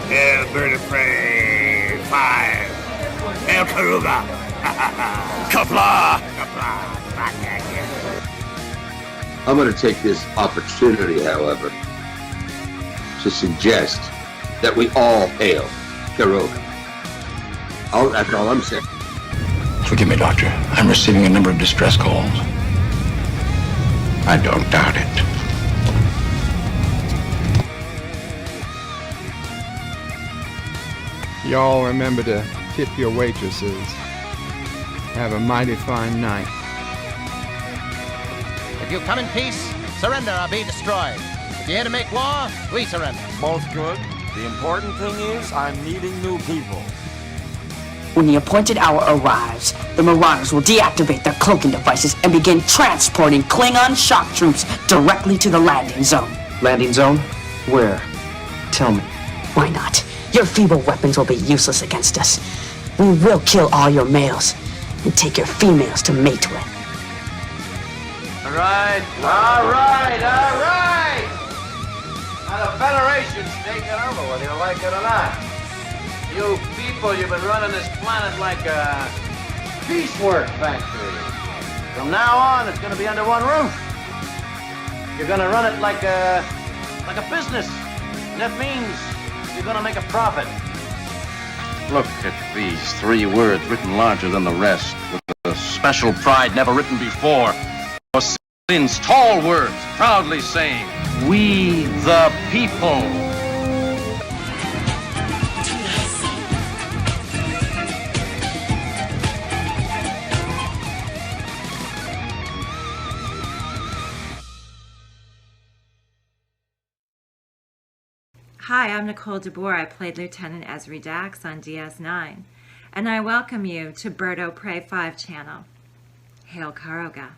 Hail, bird of prey. 5. Hail, Karuga. Kapla. Kapla. I'm going to take this opportunity, however, to suggest that we all hail Karuga. That's all I'm saying. Forgive me, Doctor. I'm receiving a number of distress calls. I don't doubt it. Y'all remember to tip your waitresses. Have a mighty fine night. If you come in peace, surrender or be destroyed. If you're here to make war, we surrender. Both good. The important thing is I'm meeting new people. When the appointed hour arrives, the Marauders will deactivate their cloaking devices and begin transporting Klingon shock troops directly to the landing zone. Landing zone? Where? Tell me. Why not? Your feeble weapons will be useless against us. We will kill all your males and take your females to mate with. All right. Now the Federation's taking over, whether you like it or not. You people, you've been running this planet like a piecework factory. From now on, it's going to be under one roof. You're going to run it like a business. And that means you're going to make a profit. Look at these 3 words written larger than the rest, with a special pride never written before. Or Sin's tall words proudly saying, "We the people." Hi, I'm Nicole DeBoer. I played Lieutenant Ezri Dax on DS9, and I welcome you to Bird o' Prey 5 channel. Hail Karoga.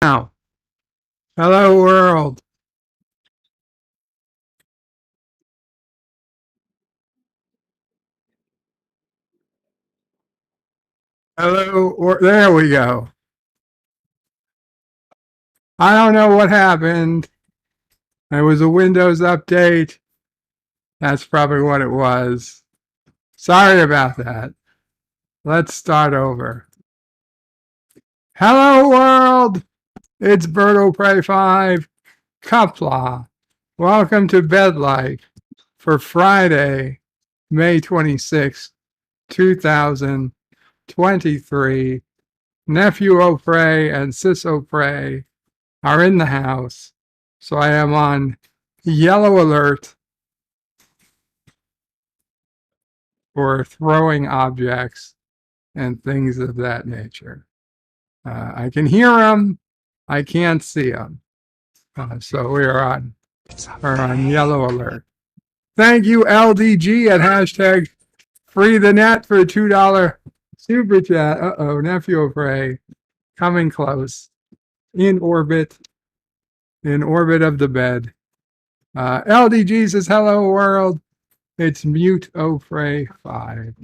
Now, hello world. There we go. I don't know what happened. It was a Windows update. That's probably what it was. Sorry about that. Let's start over. Hello, world. It's Berto Prey 5, Kapla. Welcome to Bed Life for Friday, May 26, 2023. Nephew O'Prey and Sis O'Prey are in the house, so I am on yellow alert for throwing objects and things of that nature. I can hear them, I can't see them. So we are on yellow alert. Thank you, LDG, at hashtag free the net for a $2 super chat. Nephew O'Prey coming close. In orbit of the bed. LDG says, hello, world. It's Mute O'Prey 5.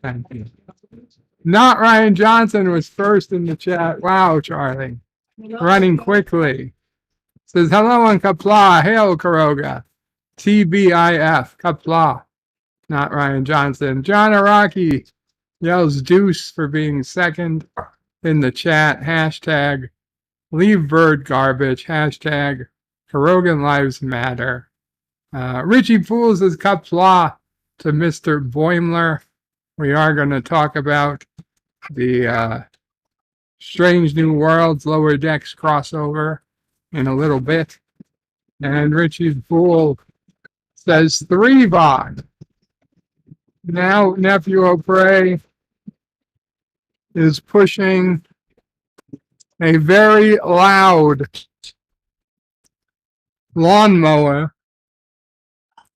Thank you. Not Ryan Johnson was first in the chat. Wow, Charlie. Running quickly. Says, hello on Kapla. Hail, Karoga. TBIF. Kapla. Not Ryan Johnson. John Araki yells deuce for being second in the chat. Hashtag leave bird garbage. Hashtag Karogan Lives Matter. Richie Poole says, Kapla to Mr. Boimler. We are going to talk about the Strange New Worlds Lower Decks crossover in a little bit. And Richie Poole says 3 Vaughn. Now Nephew O'Prey is pushing a very loud lawnmower,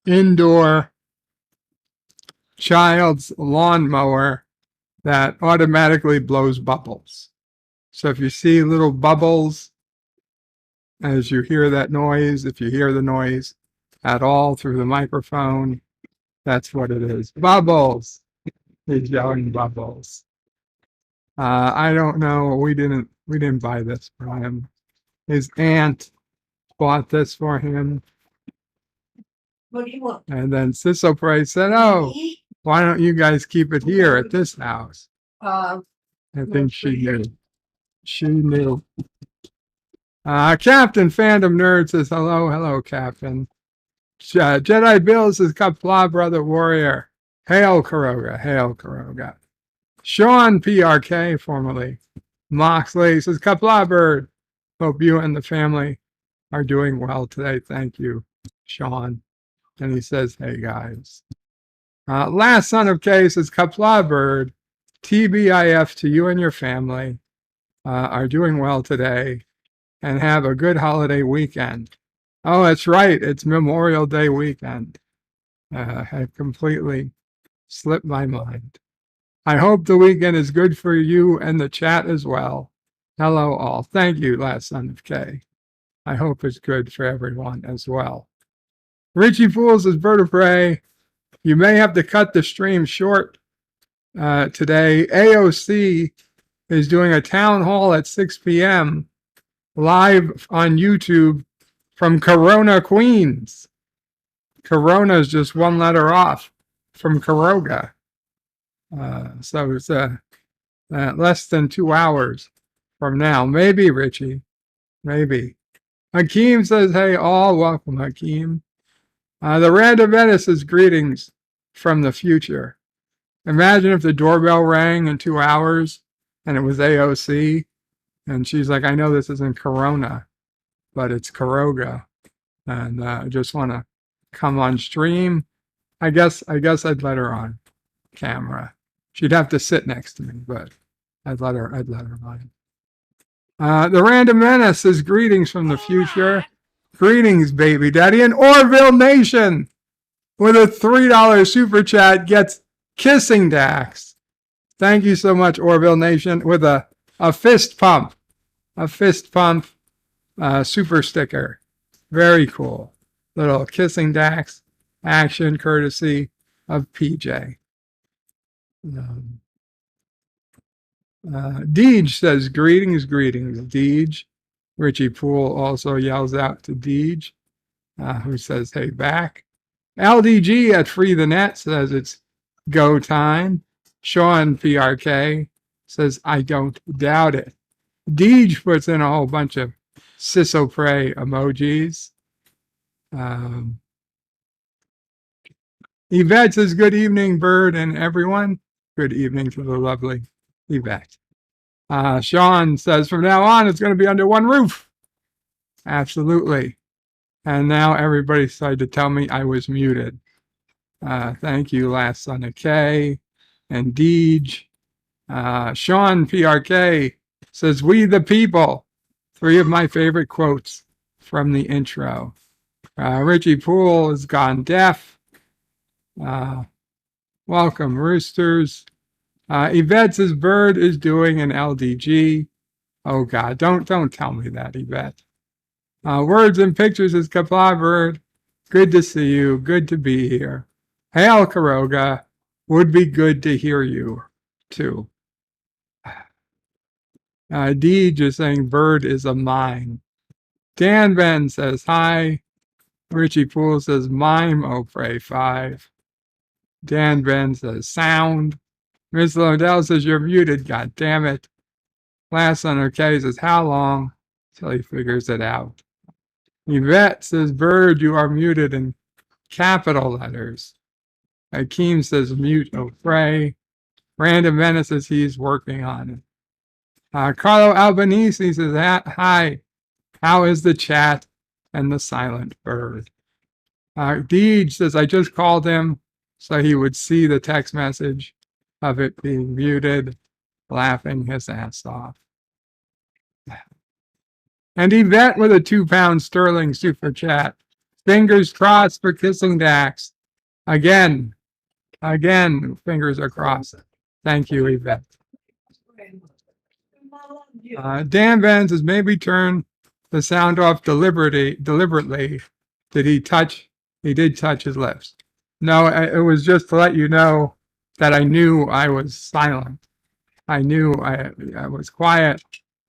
indoor child's lawnmower that automatically blows bubbles. So if you see little bubbles as you hear that noise, if you hear the noise at all through the microphone, that's what it is. Bubbles. He's yelling bubbles. I don't know. We didn't buy this for him. His aunt bought this for him. What do you want? And then Sis O'Prey said, oh, why don't you guys keep it here at this house? I think she knew. She knew. Captain Fandom Nerd says, hello, Captain. Jedi Bill says, Kapla, brother warrior. Hail, Karoga. Sean PRK, formerly Moxley, says, Kapla bird. Hope you and the family are doing well today. Thank you, Sean. And he says, hey, guys. Last son of K says, Kapla bird. TBIF to you and your family are doing well today and have a good holiday weekend. Oh, that's right. It's Memorial Day weekend. I completely slipped my mind. I hope the weekend is good for you and the chat as well. Hello, all. Thank you, last son of K. I hope it's good for everyone as well. Richie Poole says, Bird of Prey, you may have to cut the stream short today. AOC is doing a town hall at 6 p.m. live on YouTube from Corona, Queens. Corona is just one letter off from Karoga. So it's less than 2 hours from now. Maybe, Richie. Maybe. Hakeem says, hey, all. Welcome, Hakeem. The Random Menace says, greetings from the future. Imagine if the doorbell rang in 2 hours and it was AOC. And she's like, I know this isn't Corona, but it's Karoga. And I just want to come on stream. I guess I'd let her on camera. She'd have to sit next to me, but I'd let her on. The Random Menace says, greetings from the future. Greetings, baby daddy. And Orville Nation with a $3 super chat gets kissing Dax. Thank you so much, Orville Nation, with a fist pump. A fist pump super sticker. Very cool. Little kissing Dax action courtesy of PJ. Deej says, greetings, Deej. Richie Poole also yells out to Deej, who says, hey, back. LDG at Free the Net says it's go time. Sean PRK says, I don't doubt it. Deej puts in a whole bunch of Sissopray emojis. Yvette says, good evening, Bird and everyone. Good evening to the lovely Yvette. Sean says, from now on, it's going to be under one roof. Absolutely. And now everybody started to tell me I was muted. Thank you, Last Son of K and Deej. Sean PRK says, we the people. 3 of my favorite quotes from the intro. Richie Poole has gone deaf. Welcome, Roosters. Yvette says, Bird is doing an LDG. Oh, God, don't tell me that, Yvette. Words and Pictures is Kapla Bird. Good to see you. Good to be here. Hail, Karoga. Would be good to hear you, too. Deej is saying Bird is a mime. Dan Ben says hi. Richie Poole says mime, oh pray 5. Dan Ben says sound. Miss Lodell says you're muted, god damn it. Last Son of K says how long till he figures it out. Yvette says Bird, you are muted in capital letters. Hakeem says mute, oh pray. Random Menace says he's working on it. Carlo Albanese says, hi, how is the chat and the silent bird? Deej says, I just called him so he would see the text message of it being muted, laughing his ass off. And Yvette with a £2 sterling super chat. Fingers crossed for Kissing Dax. Again, fingers are crossed. Thank you, Yvette. Dan Van says maybe turn the sound off deliberately. Did he touch? He did touch his lips. No, it was just to let you know that I knew I was silent. I knew I was quiet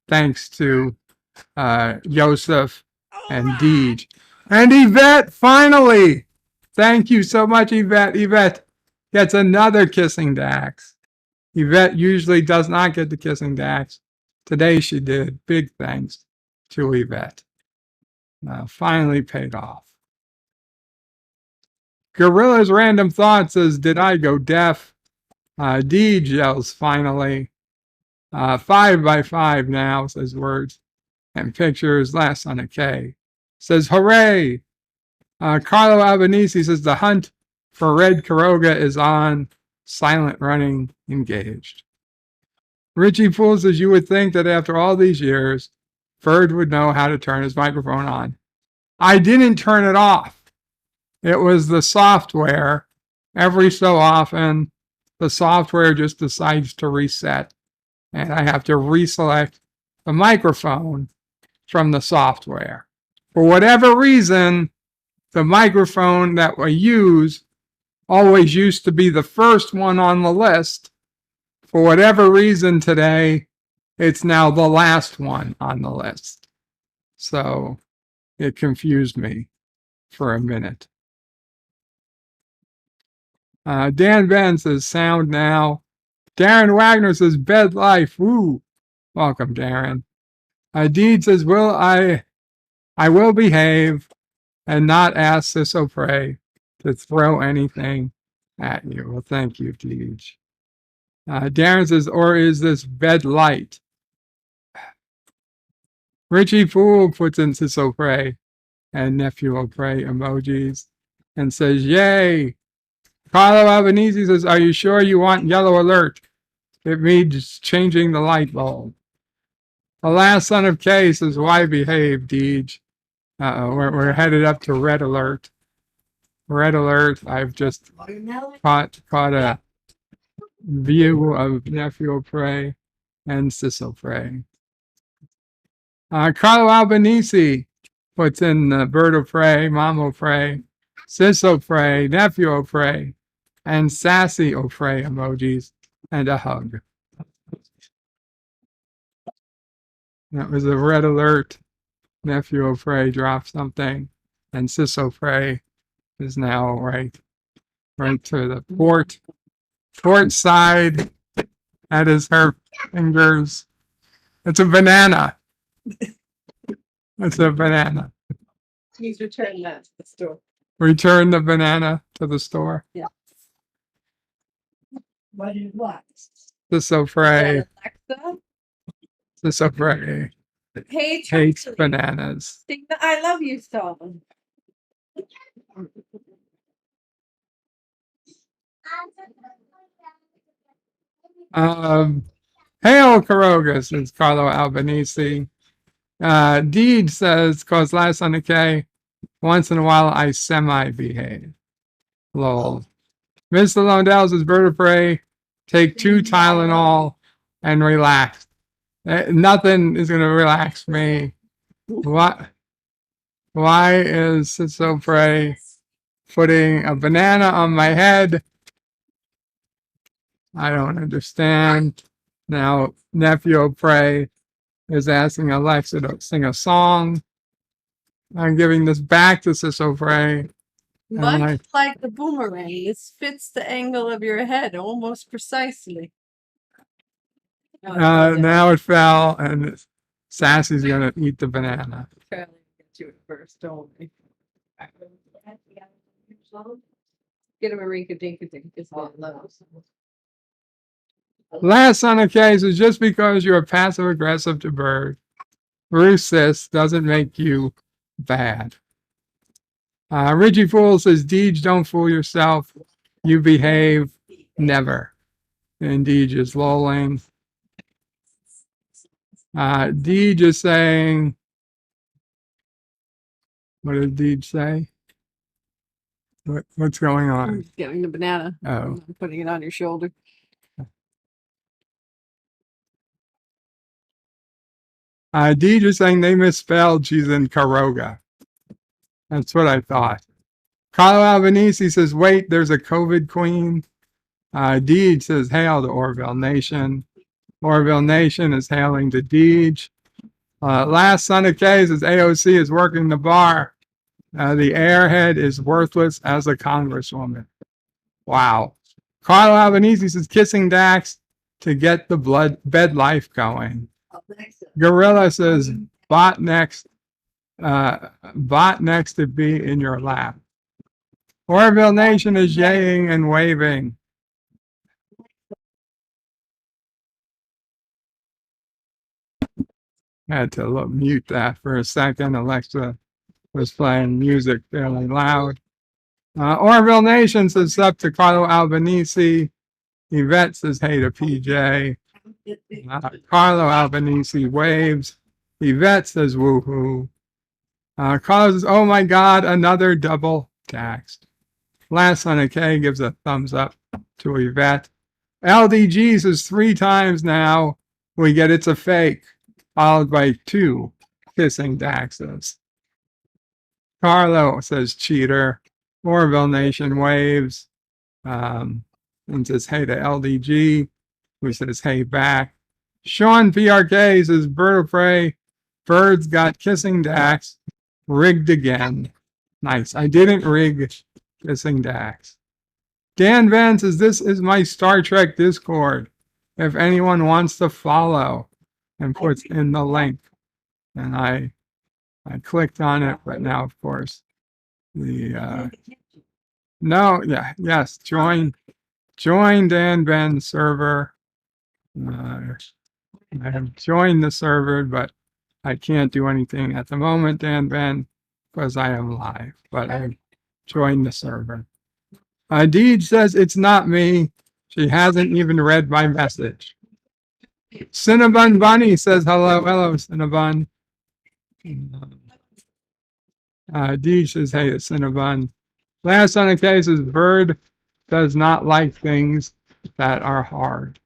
thanks to Joseph and Deej. And Yvette, finally! Thank you so much, Yvette. Yvette gets another Kissing Dax. Yvette usually does not get the Kissing Dax. Today she did. Big thanks to Yvette. Finally paid off. Gorilla's Random Thought says, did I go deaf? Deej yells finally. 5x5 now, says Words and Pictures. Last Son of K says, hooray! Carlo Albanese says, the hunt for Red Karoga is on. Silent running engaged. Richie Poole says, you would think that after all these years, Bird would know how to turn his microphone on. I didn't turn it off. It was the software. Every so often, the software just decides to reset, and I have to reselect the microphone from the software. For whatever reason, the microphone that I use always used to be the first one on the list. For whatever reason today, it's now the last one on the list. So it confused me for a minute. Dan Ben says sound now. Darren Wagner says bed life. Woo. Welcome, Darren. Deed says, I will behave and not ask Sissopray to throw anything at you. Well, thank you, Deej. Darren says, or is this bed light? Richie Fool puts in Sissopray and Nephew O'Prey emojis and says, yay. Carlo Albanese says, are you sure you want yellow alert? It means changing the light bulb. The Last Son of K says, why behave, Deej? We're headed up to red alert. Red alert. I've just caught a view of Nephew O'Prey and Sissopray. Carlo Albanese puts in Bird O'Prey, Mom O'Prey, Sissopray, Nephew O'Prey, and Sassy O'Prey emojis, and a hug. That was a red alert. Nephew O'Prey dropped something, and Sissopray is now right to the port side That is her fingers. It's a banana. It's a banana. Please return that to the store. Return the banana to the store. Yeah. What is what? This so fray. Alexa, This so fray. hey, Hates Charlie, bananas. sing the I love you song. Hail Caroga, says Carlo Albanese. Deed says, cause last on the K, once in a while I semi-behave. Lol. Mr. Londell says, bird of prey, take 2 Tylenol and relax. Nothing is going to relax me. What? Why is so prey putting a banana on my head? I don't understand. Now, Nephew Prey is asking Alexa to sing a song. I'm giving this back to Sisso Prey. Much like the boomerang, this fits the angle of your head almost precisely. Now it fell, and Sassy's gonna eat the banana. Charlie, get you at first, don't we? Get him a rink-a-dink-a-dink. Last on the case is just because you're passive aggressive to bird, racist doesn't make you bad. Richie Fool says, Deej, don't fool yourself. You behave never. And Deej is lolling. Deej is saying, what did Deej say? What's going on? Getting the banana. Oh. I'm putting it on your shoulder. Deej is saying they misspelled she's in Caroga. That's what I thought. Carlo Albanese says, wait, there's a COVID queen. Deej says, hail to Orville Nation. Orville Nation is hailing to Deej. Last son of K says, AOC is working the bar. The airhead is worthless as a congresswoman. Wow. Carlo Albanese says, kissing Dax to get the bed life going. Gorilla says, bot next to be in your lap. Orville Nation is yaying and waving. Had to mute that for a second. Alexa was playing music fairly loud. Orville Nation says up to Carlo Albanese. Yvette says hey to PJ. Carlo Albanese waves. Yvette says woohoo. Carlo says, oh my God, another double tax. Last son of K gives a thumbs up to Yvette. LDG says 3 times now. We get it's a fake, followed by 2 kissing Daxes. Carlo says cheater. Orville Nation waves and says hey to LDG, who says hey back. Sean PRK says bird of prey, birds got kissing Dax, rigged again. Nice. I didn't rig kissing Dax. Dan Van says this is my Star Trek Discord. If anyone wants to follow, and puts in the link. And I clicked on it, but now of course the no, yeah, yes, join Dan Ben's server. I have joined the server, but I can't do anything at the moment, Dan Ben, because I am live, but I've joined the server. Deej says it's not me. She hasn't even read my message. Cinnabon Bunny says hello, Cinnabon. Deej says hey to Cinnabon. Last on the case is bird does not like things that are hard.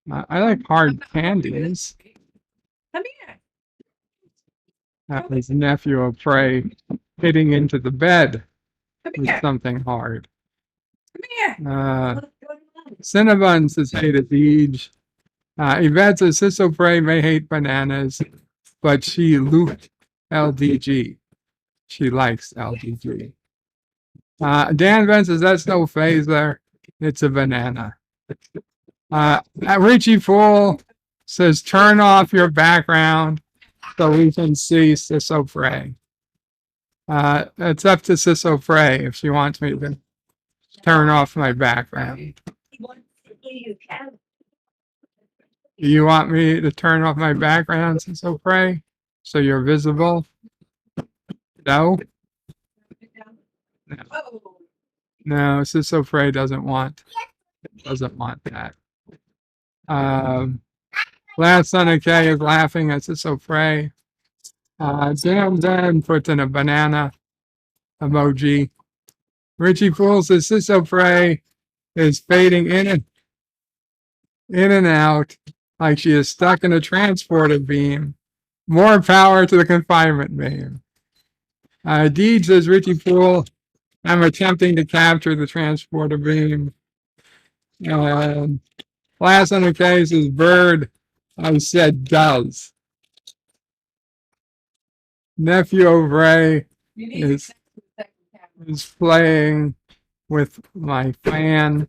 I like hard candies. Come here. That was nephew of prey hitting into the bed with something hard. Come here. Cinnabon says hey to Deej. Yvette says Sisso Prey may hate bananas, but she looped LDG. She likes LDG. Dan Ben says that's no phaser. It's a banana. Richie Fool says, turn off your background so we can see Sisso Frey. It's up to Sisso Frey if she wants me to turn off my background. Do you want me to turn off my background, Sisso Frey, so you're visible? No? No, Sisso Frey doesn't want that. Last Son of K is laughing at Sisso Frey. Dan puts in a banana emoji. Richie Fool says Sisso Frey is fading in and out like she is stuck in a transporter beam. More power to the confinement beam. Deed says Richie Fool, I'm attempting to capture the transporter beam. Last on the case is Bird. I said does. Nephew of Ray is playing with my fan.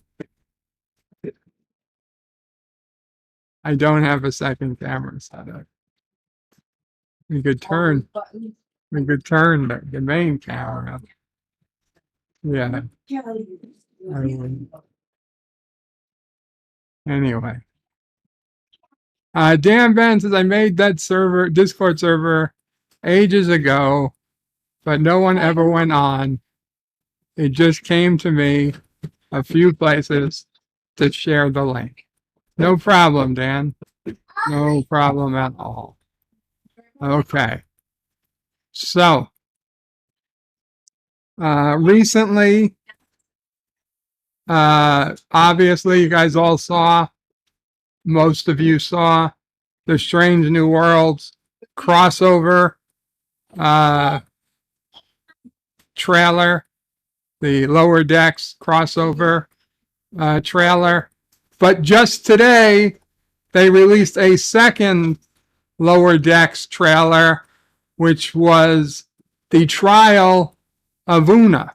I don't have a second camera set up. We could turn the main camera. Yeah. Anyway. Dan Ben says I made that Discord server ages ago, but no one ever went on. It just came to me a few places to share the link. No problem, Dan. No problem at all. Okay. So, recently, obviously, you guys all saw, most of you saw the Strange New Worlds crossover trailer, the Lower Decks crossover trailer. But just today, they released a second Lower Decks trailer, which was the trial of Una.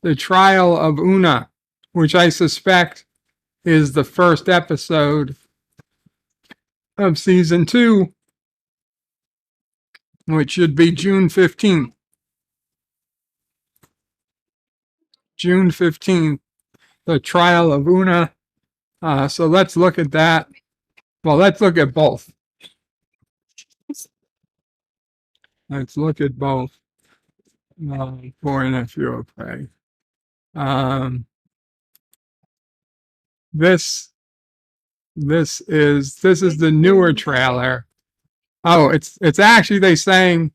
The trial of Una, which I suspect is the first episode of season 2, which should be June 15th. June 15th, the trial of Una. So let's look at that. Well, let's look at both. Let's look at both. For an issue of pay. This is the newer trailer. Oh, it's actually they saying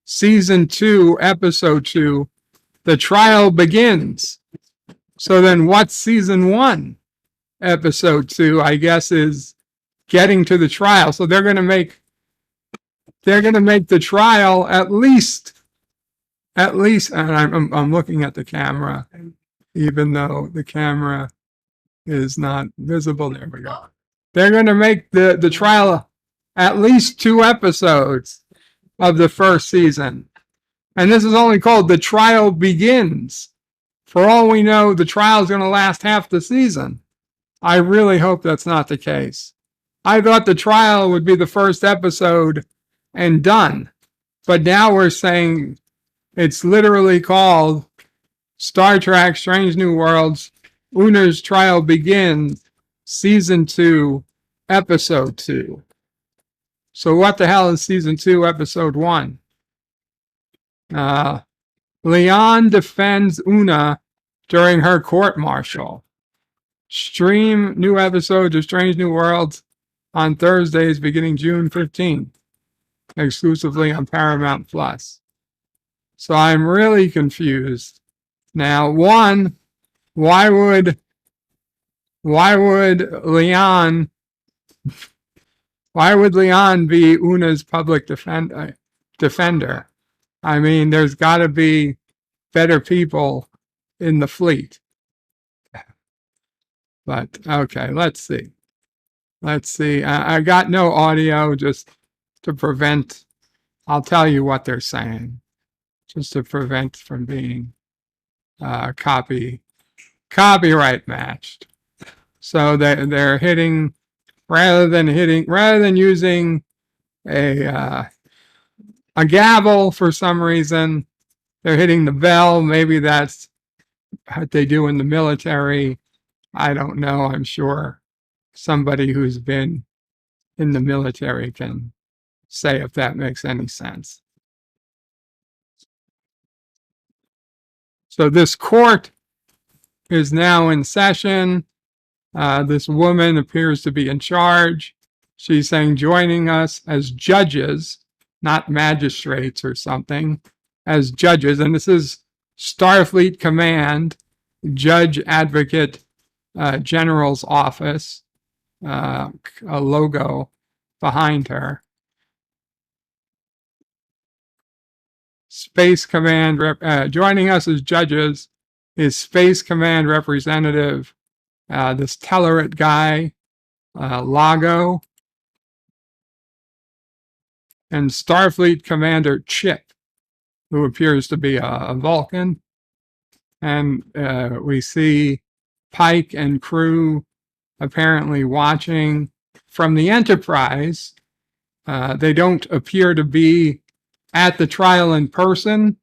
season 2, episode 2, the trial begins. So then what's season 1, episode 2, I guess, is getting to the trial. So they're gonna make the trial at least, and I'm looking at the camera, even though the camera is not visible. There we go. They're going to make the trial at least 2 episodes of the first season. And this is only called The Trial Begins. For all we know, the trial is going to last half the season. I really hope that's not the case. I thought the trial would be the first episode and done. But now we're saying it's literally called Star Trek Strange New Worlds, Una's Trial Begins, Season 2, Episode 2. So what the hell is Season 2, Episode 1? Leon defends Una during her court-martial. Stream new episodes of Strange New Worlds on Thursdays beginning June 15th, exclusively on Paramount Plus. So I'm really confused. Now, one, why would Leon be Una's public defender? I mean, there's got to be better people in the fleet. But okay, let's see. I got no audio just to prevent. I'll tell you what they're saying, just to prevent from being copyright matched. So they're hitting, rather than using a gavel for some reason, they're hitting the bell. Maybe that's what they do in the military. I don't know. I'm sure somebody who's been in the military can say if that makes any sense. So this court is now in session. This woman appears to be in charge. She's saying, joining us as judges, not magistrates or something, as judges. And this is Starfleet Command, Judge Advocate General's Office, a logo behind her. Space Command, joining us as judges is Space Command Representative, this Tellerit guy, Lago, and Starfleet Commander Chip, who appears to be a Vulcan. And we see Pike and crew apparently watching from the Enterprise. They don't appear to be at the trial in person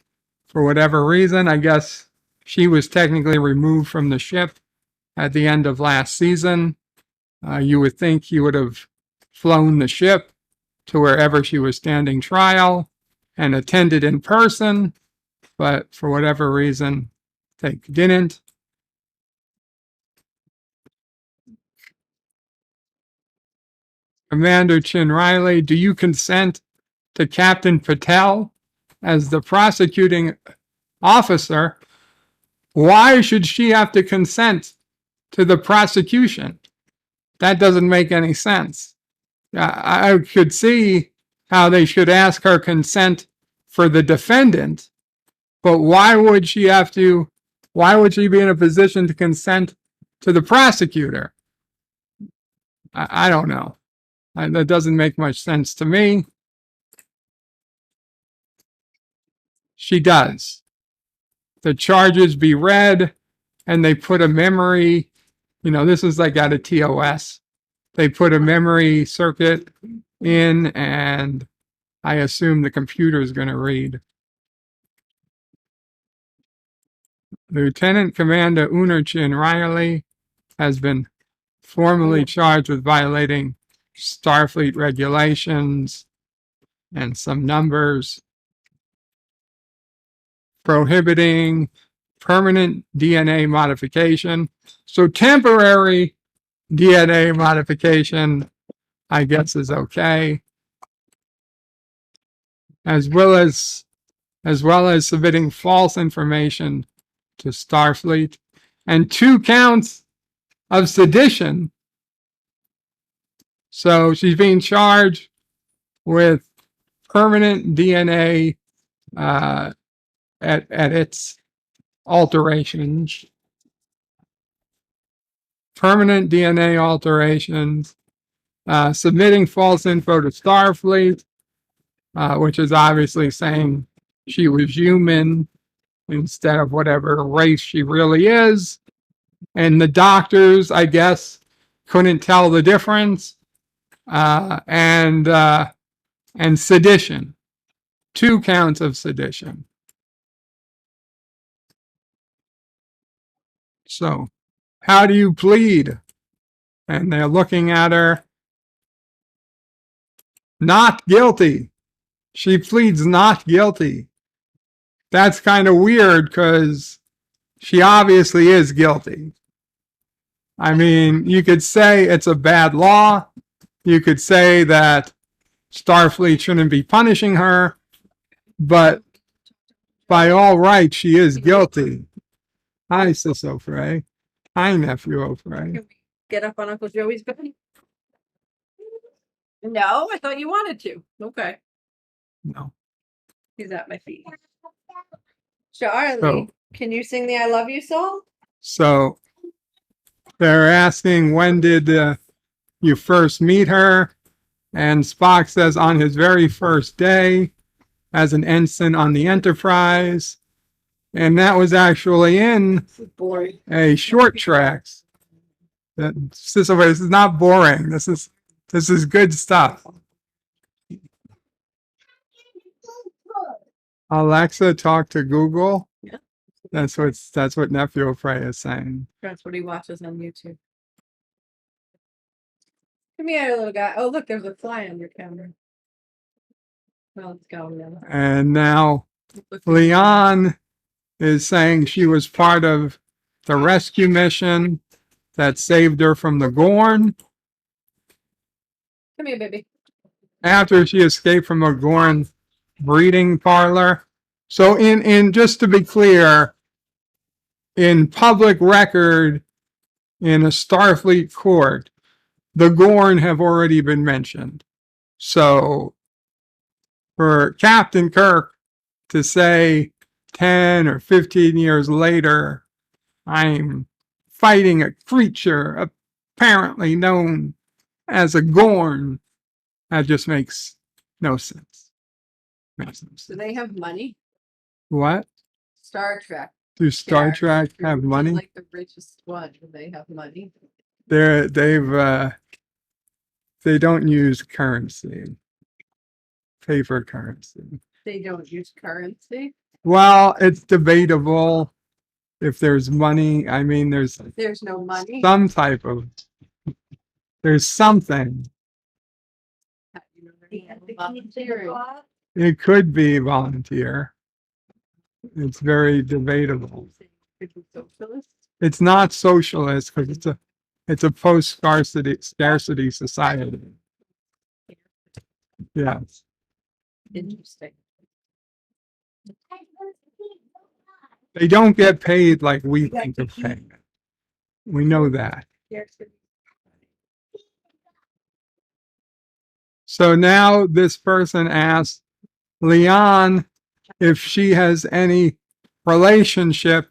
for whatever reason. I guess she was technically removed from the ship at the end of last season. You would think he would have flown the ship to wherever she was standing trial and attended in person, but for whatever reason, they didn't. Commander Chin Riley, do you consent to Captain Patel as the prosecuting officer? Why should she have to consent to the prosecution? That doesn't make any sense. I could see how they should ask her consent for the defendant, but why would she be in a position to consent to the prosecutor? I don't know. That doesn't make much sense to me. She does. The charges be read, and they put a memory, this is like out of TOS. They put a memory circuit in, and I assume the computer is going to read. Lieutenant Commander Chin Riley has been formally charged with violating Starfleet regulations and some numbers prohibiting permanent DNA modification. So temporary DNA modification, I guess, is okay. As well as submitting false information to Starfleet, and 2 counts of sedition. So she's being charged with permanent DNA at its alterations, permanent DNA alterations, submitting false info to Starfleet, which is obviously saying she was human instead of whatever race she really is. And the doctors, I guess, couldn't tell the difference. And sedition, 2 counts of sedition. So, how do you plead? And they're looking at her. Not guilty. She pleads not guilty. That's kind of weird because she obviously is guilty. I mean, you could say it's a bad law. You could say that Starfleet shouldn't be punishing her, but by all rights, she is guilty. Hi, Sis O'Fray. Hi, Nephew O'Fray. Get up on Uncle Joey's bed? No, I thought you wanted to. Okay. No. He's at my feet. Charlie, can you sing the I Love You song? So they're asking, when did you first meet her? And Spock says, on his very first day as an ensign on the Enterprise. And that was actually in a short tracks. This is not boring. This is good stuff. Alexa, talk to Google. Yeah. That's what Nephew of Prey is saying. That's what he watches on YouTube. Come here, little guy. Oh, look, there's a fly on your camera. Well, it's going now. And now Leon is saying she was part of the rescue mission that saved her from the Gorn. Come here, baby. After she escaped from a Gorn breeding parlor. So in just to be clear, in public record in a Starfleet court, the Gorn have already been mentioned. So for Captain Kirk to say 10 or 15 years later, I'm fighting a creature apparently known as a Gorn, that just makes no sense. Makes no sense. Do they have money? What? Star Trek. Do Star Trek have money? Like the richest one. Do they have money? They don't use currency. Paper currency. They don't use currency? Well, it's debatable if there's money. I mean, there's no money. some type of, there's something. It could be volunteer. It's very debatable. It's not socialist because it's a post scarcity society. Yes. Interesting. They don't get paid like we think of payment. We know that. So now this person asks Leon if she has any relationship,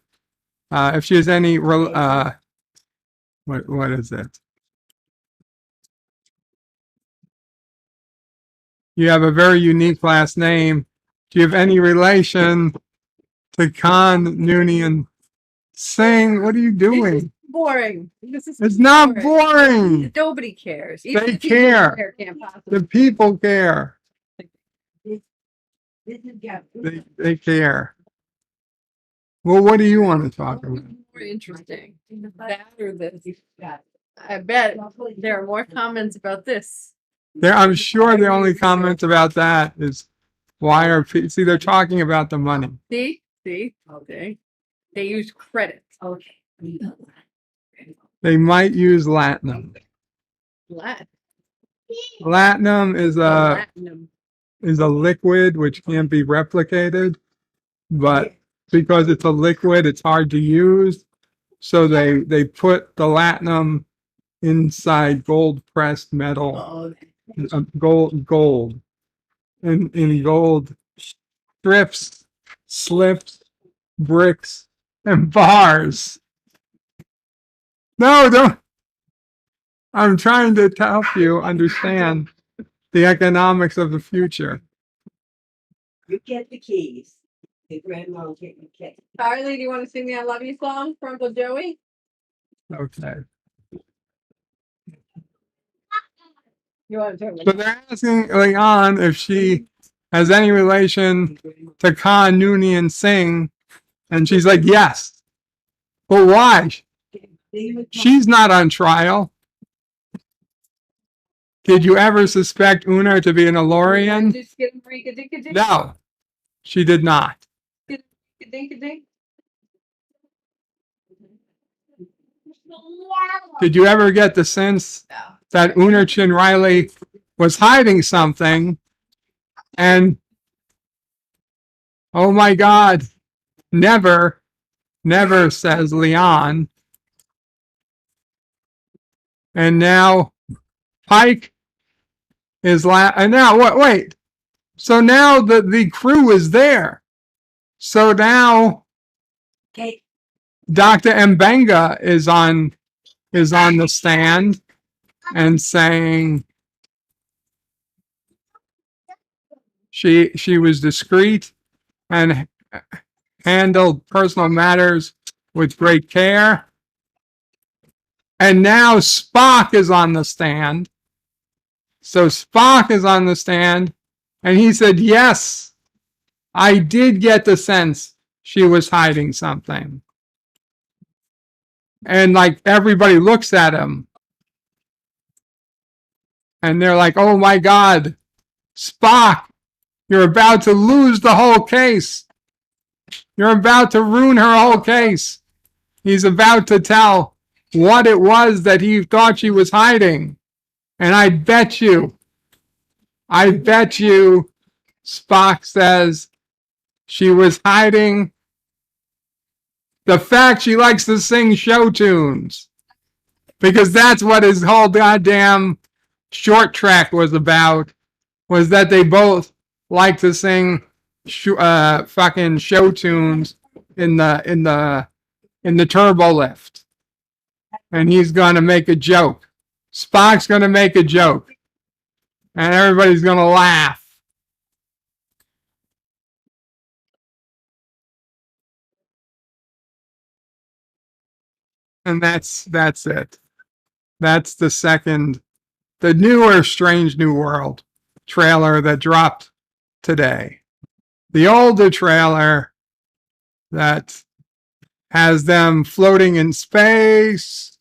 if she has any, what is it? You have a very unique last name. Do you have any relation to Khan Noonien Singh? What are you doing? Boring. It's not boring. Nobody cares. They care. The people care. They care. Well, what do you want to talk about? More interesting. That or this. I bet there are more comments about this. I'm sure the only comment about that is why are people, see, they're talking about the money. See? Okay. They use credit. Okay. They might use latinum. Latinum is a liquid which can't be replicated, but because it's a liquid, it's hard to use. So they put the latinum inside gold pressed metal, gold, in gold strips, slips, bricks, and bars. No, don't. I'm trying to help you understand the economics of the future. You get the keys. The grandma will get the keys. Charlie, do you want to sing the I Love You song for Uncle Joey? Okay. You want to So they're asking Leon if she has any relation to Khan Noonien Singh, and she's like, yes. But why? She's not on trial. Did you ever suspect Una to be an Alorian? No, she did not. Did you ever get the sense that Una Chin Riley was hiding something? And oh my God, never, says Leon. And now Pike is and now what? Wait. So now the crew is there. So now Dr. Mbenga is on the stand and saying she was discreet and handled personal matters with great care. And now Spock is on the stand. So Spock is on the stand, and he said, yes, I did get the sense she was hiding something. And like everybody looks at him, and they're like, oh my God, Spock, you're about to lose the whole case. You're about to ruin her whole case. He's about to tell what it was that he thought she was hiding. And I bet you, Spock says, she was hiding the fact she likes to sing show tunes. Because that's what his whole goddamn short track was about, was that they both like to sing fucking show tunes in the turbo lift. And he's gonna make a joke. Spock's gonna make a joke. And everybody's gonna laugh. And that's it. That's the newer Strange New World trailer that dropped today. The older trailer that has them floating in space.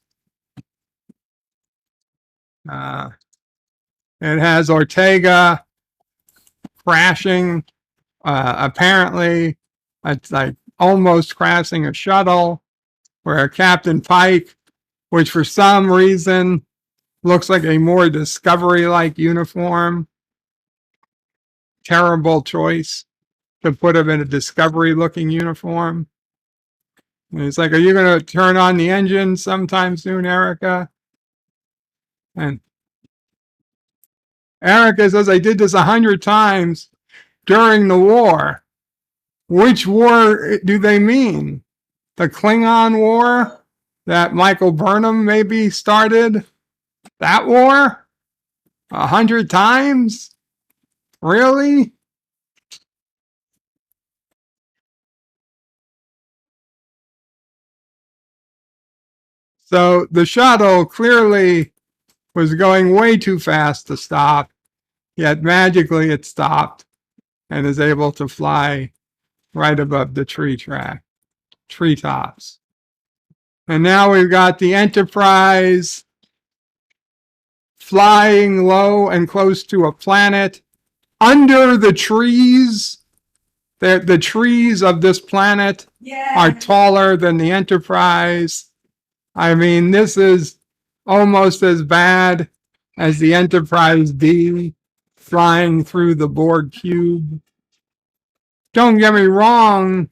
It has Ortega crashing, apparently, it's like almost crashing a shuttle, where Captain Pike, which for some reason looks like a more Discovery-like uniform. Terrible choice to put him in a Discovery-looking uniform. And he's like, are you going to turn on the engine sometime soon, Erica? And Erica says, I did this 100 times during the war. Which war do they mean? The Klingon War that Michael Burnham maybe started? That war? 100 times? Really? So the shuttle clearly was going way too fast to stop, yet magically it stopped and is able to fly right above the treetops. And now we've got the Enterprise flying low and close to a planet under the trees. The trees of this planet are taller than the Enterprise. I mean, this is almost as bad as the Enterprise D flying through the Borg cube. Don't get me wrong,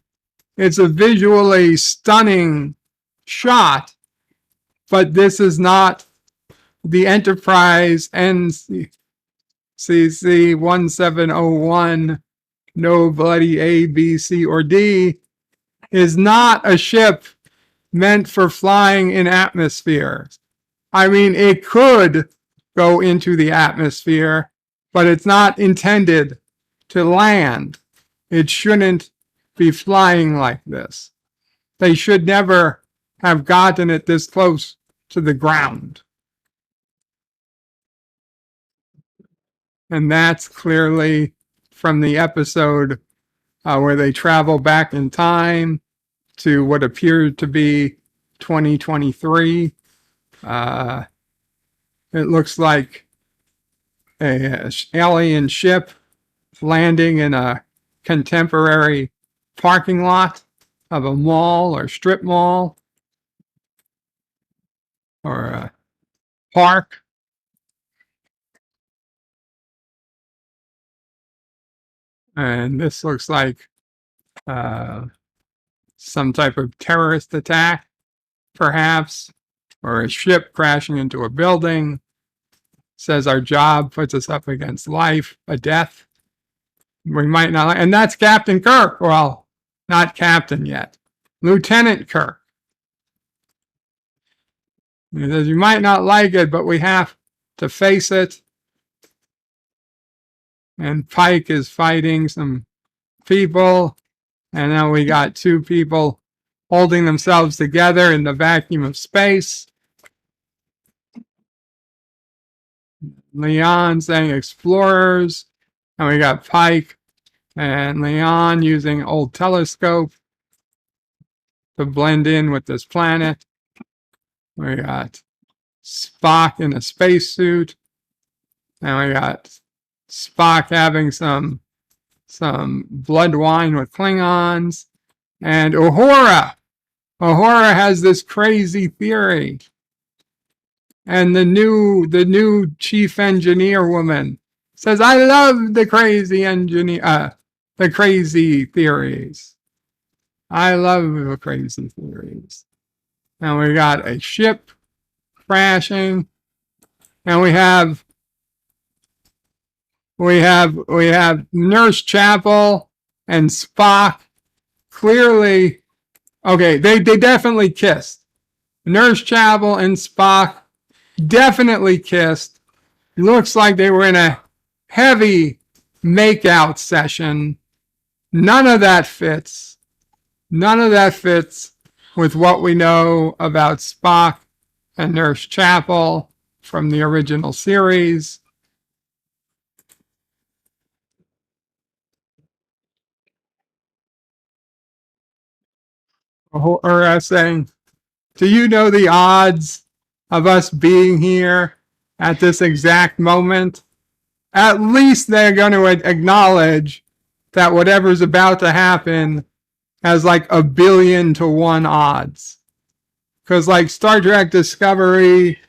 it's a visually stunning shot, but this is not the Enterprise NCC 1701, no bloody A, B, C, or D, is not a ship meant for flying in atmosphere. I mean, it could go into the atmosphere, but it's not intended to land. It shouldn't be flying like this. They should never have gotten it this close to the ground. And that's clearly from the episode where they travel back in time to what appeared to be 2023. It looks like an alien ship landing in a contemporary parking lot of a mall or strip mall or a park. And this looks like some type of terrorist attack, perhaps, or a ship crashing into a building. Says our job puts us up against life, a death. We might not, and that's Captain Kirk. Well, not Captain yet. Lieutenant Kirk. He says, you might not like it, but we have to face it. And Pike is fighting some people. And now we got two people holding themselves together in the vacuum of space. Leon saying explorers. And we got Pike and Leon using old telescope to blend in with this planet. We got Spock in a spacesuit. And we got Spock having some blood wine with Klingons. And Uhura. Uhura has this crazy theory. And the new chief engineer woman says, I love the crazy the crazy theories. I love the crazy theories. And we got a ship crashing. And we have Nurse Chapel and Spock clearly, okay, they definitely kissed. Nurse Chapel and Spock definitely kissed. Looks like they were in a heavy makeout session. None of that fits. None of that fits with what we know about Spock and Nurse Chapel from the original series. Or saying, do you know the odds of us being here at this exact moment? At least they're going to acknowledge that whatever's about to happen has like 1,000,000,000 to 1 odds. Because like Star Trek Discovery,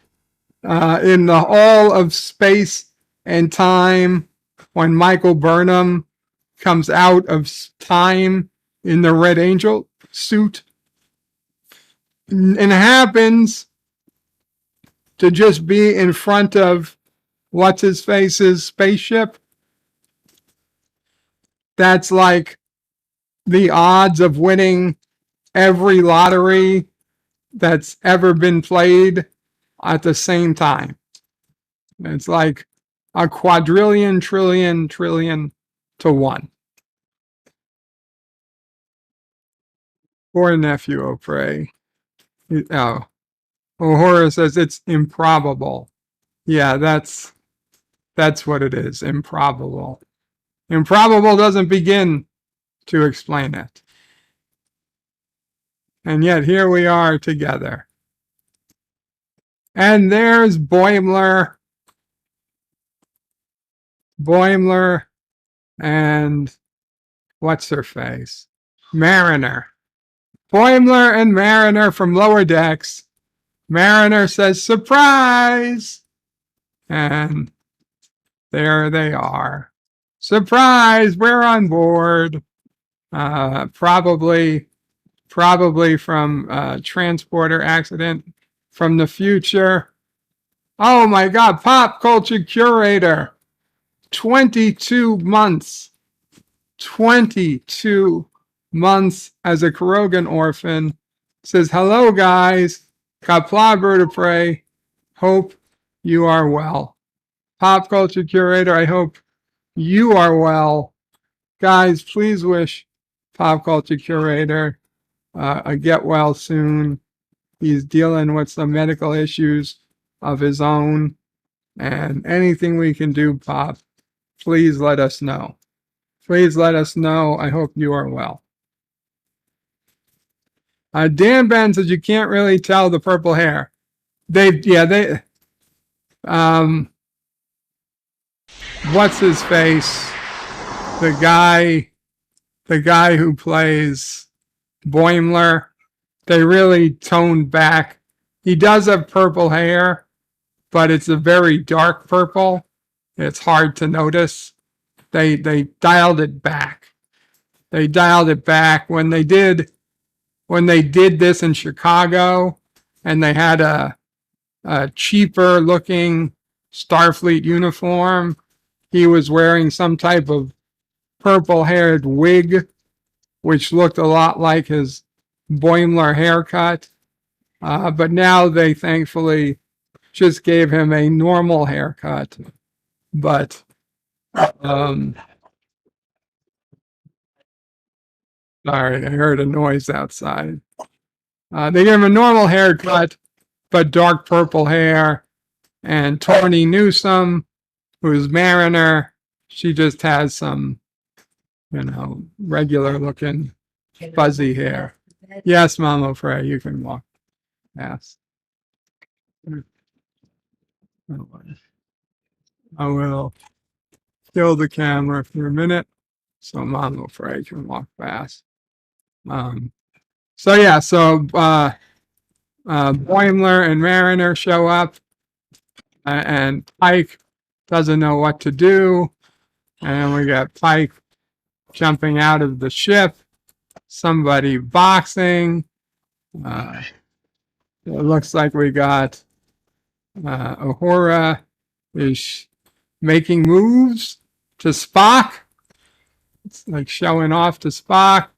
in the all of space and time, when Michael Burnham comes out of time in the Red Angel suit, and happens to just be in front of what's-his-face's spaceship, that's like the odds of winning every lottery that's ever been played at the same time. It's like a quadrillion, trillion to 1. Poor nephew, O'Prey. Oh, Uhura says it's improbable. Yeah, that's what it is, improbable. Improbable doesn't begin to explain it. And yet here we are together. And there's Boimler. Boimler and what's her face? Mariner. Boimler and Mariner from Lower Decks. Mariner says, surprise! And there they are. Surprise, we're on board. Probably from transporter accident from the future. Oh my God, pop culture curator. 22 months. 22 months as a Kurogan orphan. Says, hello guys. Kapla bird of prey. Hope you are well. Pop culture curator, I hope you are well. Guys, please wish pop culture curator a get well soon. He's dealing with some medical issues of his own. And anything we can do, Pop, please let us know. Please let us know. I hope you are well. Dan Ben says you can't really tell the purple hair. What's his face? The guy who plays Boimler, they really toned back. He does have purple hair, but it's a very dark purple. It's hard to notice. They dialed it back. They dialed it back when they did this in Chicago, and they had a cheaper looking Starfleet uniform. He was wearing some type of purple haired wig, which looked a lot like his Boimler haircut. But now they thankfully just gave him a normal haircut. But sorry, I heard a noise outside. They gave him a normal haircut, but dark purple hair. And Tawny Newsome who's Mariner. She just has some, regular looking fuzzy hair. Yes, Mama Frey, you can walk past. I will kill the camera for a minute so Mama Frey can walk past. So Boimler and Mariner show up, and Pike doesn't know what to do, and we got Pike jumping out of the ship, somebody boxing. It looks like we got Uhura is making moves to Spock. It's like showing off to Spock.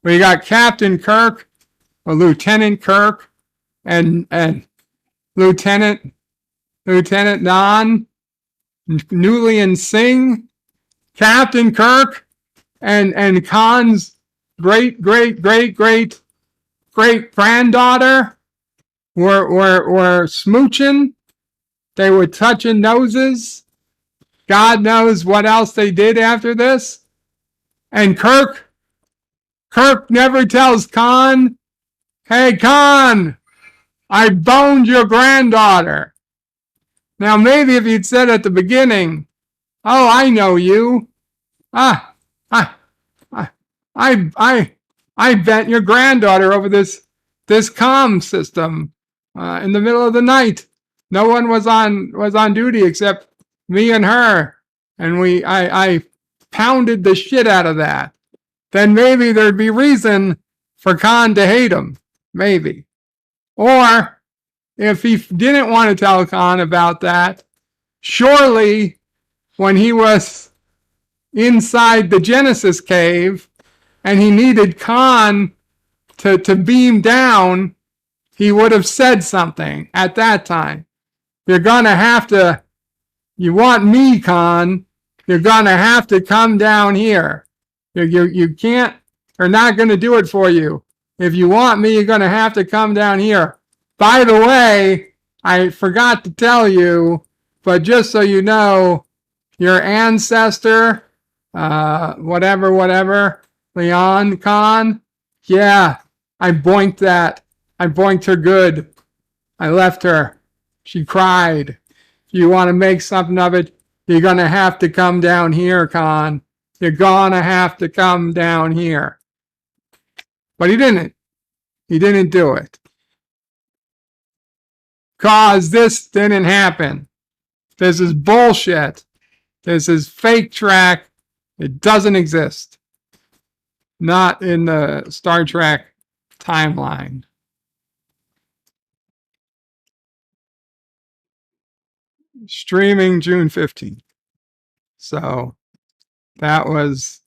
We got Captain Kirk, or Lieutenant Kirk, and Lieutenant Nan, Nulian Singh, Captain Kirk, and Khan's great granddaughter were smooching. They were touching noses. God knows what else they did after this. And Kirk never tells Khan, "Hey, Khan, I boned your granddaughter." Now, maybe if he'd said at the beginning, "Oh, I know you. I bent your granddaughter over this comm system in the middle of the night. No one was on duty except me and her, and I pounded the shit out of that." Then maybe there'd be reason for Khan to hate him, maybe. Or if he didn't want to tell Khan about that, surely when he was inside the Genesis cave and he needed Khan to beam down, he would have said something at that time. You want me, Khan, you're gonna have to come down here. You can't, they're not gonna do it for you. If you want me, you're gonna have to come down here. By the way, I forgot to tell you, but just so you know, your ancestor, whatever, Leon Khan, yeah, I boinked that. I boinked her good. I left her. She cried. If you want to make something of it, you're going to have to come down here, Khan. You're going to have to come down here. But he didn't. He didn't do it. 'Cause this didn't happen. This is bullshit. This is fake track. It doesn't exist. Not in the Star Trek timeline. Streaming June 15th. So that was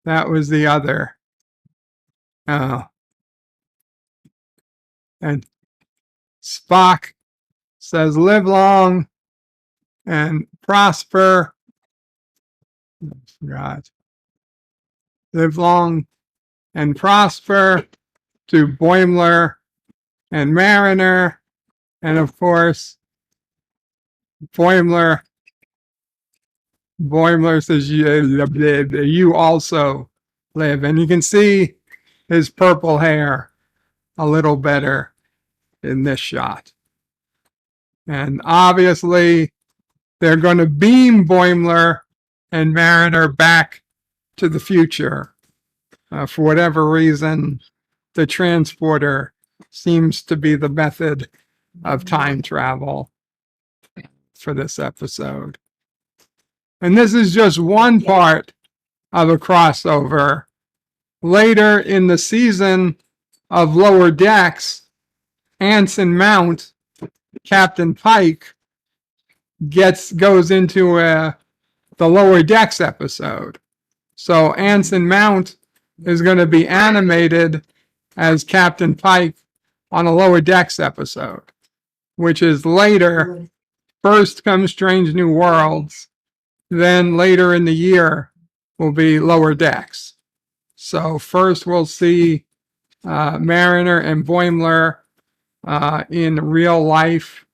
the other. And Spock says, "Live long and prosper." I forgot. Live long and prosper to Boimler and Mariner. And of course, Boimler says, "You also live." And you can see his purple hair a little better in this shot. And obviously, they're going to beam Boimler and Mariner back to the future. For whatever reason, the transporter seems to be the method of time travel for this episode. And this is just one part of a crossover. Later in the season of Lower Decks, Anson Mount, Captain Pike, goes into the Lower Decks episode. So Anson Mount is going to be animated as Captain Pike on a Lower Decks episode, which is later. First comes Strange New Worlds, then later in the year will be Lower Decks. So first we'll see Mariner and Boimler in real life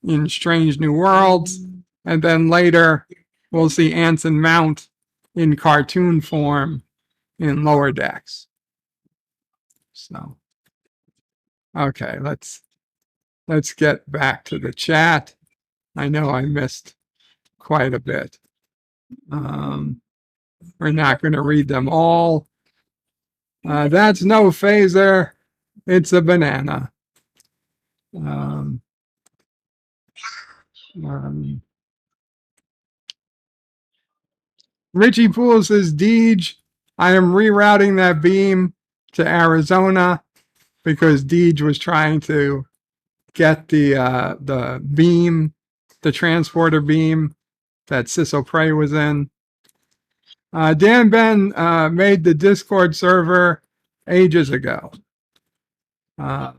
in Strange New Worlds, And then later, we'll see Anson Mount in cartoon form in Lower Decks. So, okay, let's get back to the chat. I know I missed quite a bit. We're not going to read them all. That's no phaser. It's a banana. Richie Poole says, Deej, I am rerouting that beam to Arizona because Deej was trying to get the beam, the transporter beam that Sissel Prey was in. Dan Ben made the Discord server ages ago. Paolo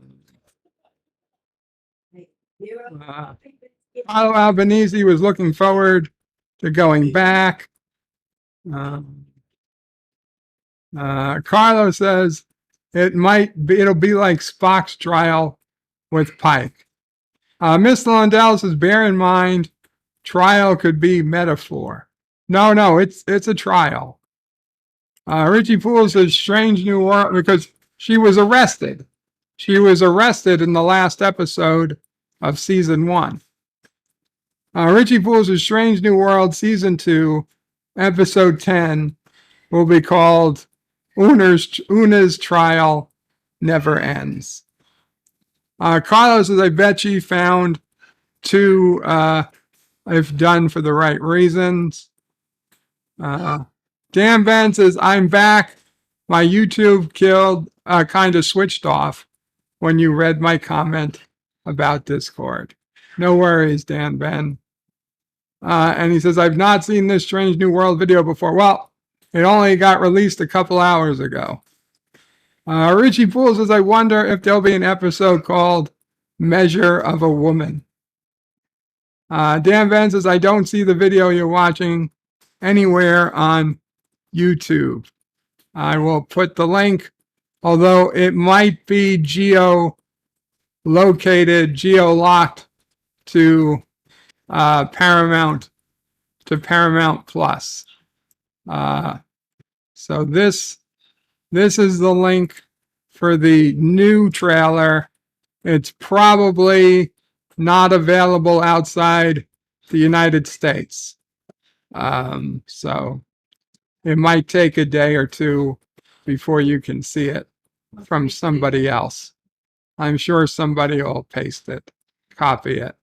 Albanese was looking forward to going back. Carlos says it'll be like Spock's trial with Pike. Miss Lundell says, bear in mind, trial could be metaphor. No, it's a trial. Richie Poole says, strange new world, because she was arrested. She was arrested in the last episode of season 1. Richie Poole says, Strange New World season 2, episode 10 will be called Una's Trial Never Ends. Carlos says, I bet she found 2 if done for the right reasons. Dan Ben says, I'm back. My YouTube kind of switched off when you read my comment about Discord. No worries, Dan Ben. And he says, I've not seen this Strange New World video before. Well, it only got released a couple hours ago. Richie Poole says, I wonder if there'll be an episode called Measure of a Woman. Dan Ben says, I don't see the video you're watching anywhere on YouTube. I will put the link, although it might be geo-locked to Paramount Plus. So this is the link for the new trailer. It's probably not available outside the United States. So it might take a day or two before you can see it from somebody else. I'm sure somebody will paste it, copy it.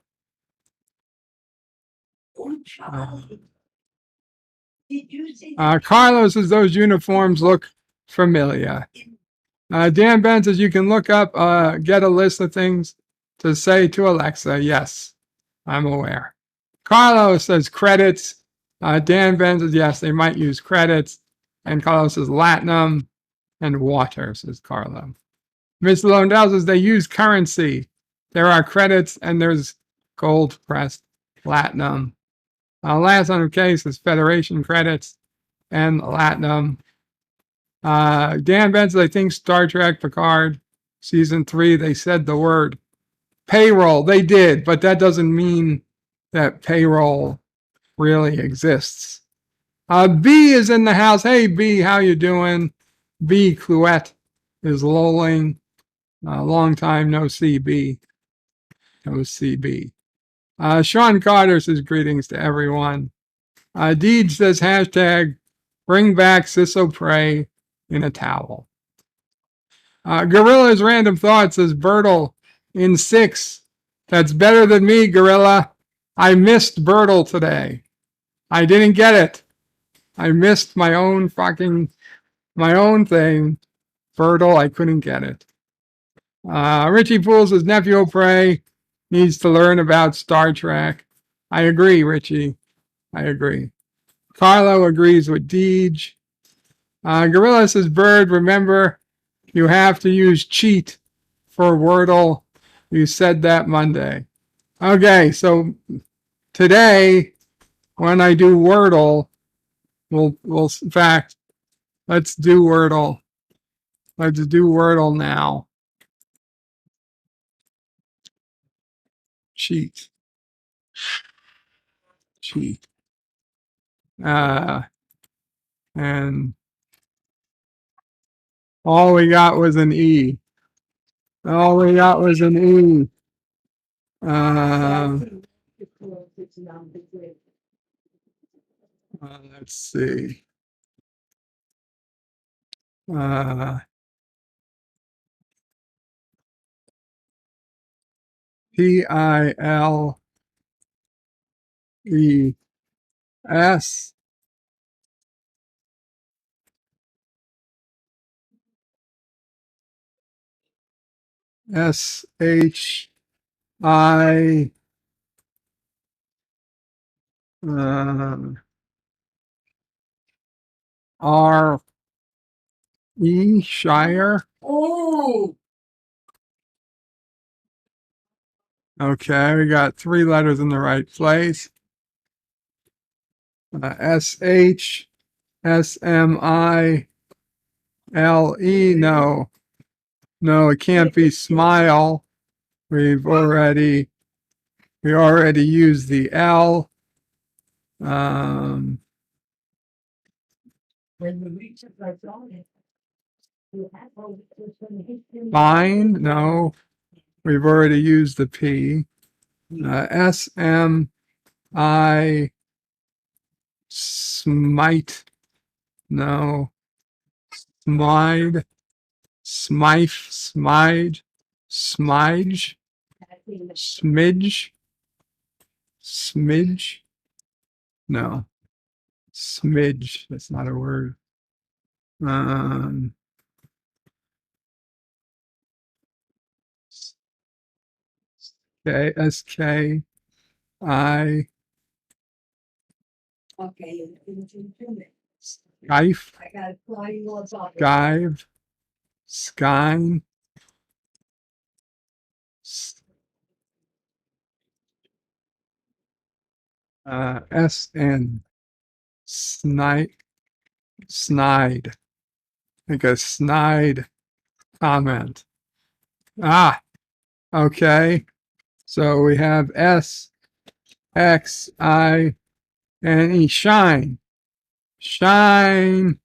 Carlos says those uniforms look familiar. Dan Ben says you can look up, get a list of things to say to Alexa. Yes, I'm aware. Carlos says credits. Dan Ben says yes, they might use credits. And Carlos says latinum and water, says Carlo. Miss Londell says they use currency. There are credits and there's gold pressed platinum. Last on the case is Federation credits and Latinum. Dan Ben says, I think Star Trek Picard season 3, they said the word payroll. They did, but that doesn't mean that payroll really exists. B is in the house. Hey, B, how you doing? B Cluette is lolling. Long time no see, B. No see, B. Sean Carter says greetings to everyone. Deej says hashtag bring back Sisso Prey in a towel. Gorilla's random thought says Bertle in 6. That's better than me, Gorilla. I missed Bertle today. I didn't get it. I missed my own thing. Bertle, I couldn't get it. Richie Poole says Nephew Prey needs to learn about Star Trek. I agree, Richie. I agree. Carlo agrees with Deej. Gorilla says, Bird, remember, you have to use cheat for Wordle. You said that Monday. Okay, so today, when I do Wordle, we'll in fact, let's do Wordle. Let's do Wordle now. Cheat. Chi. And all we got was an E. All we got was an E. Let's see. PILES SHI RE Shire. Oh, Okay, we got 3 letters in the right place. SHSMILE. No, it can't be smile. We already used the L. when we reach our zone, we have all the Fine. No, we've already used the P. SMI smite. No. Smide. Smidge. Smidge. Smidge. No. Smidge. That's not a word. SKI. Okay, Skype. I got flying laws off. Skive. Skine. SN. Snide. Like a snide comment. Okay. So we have SXINE. Shine. Shine.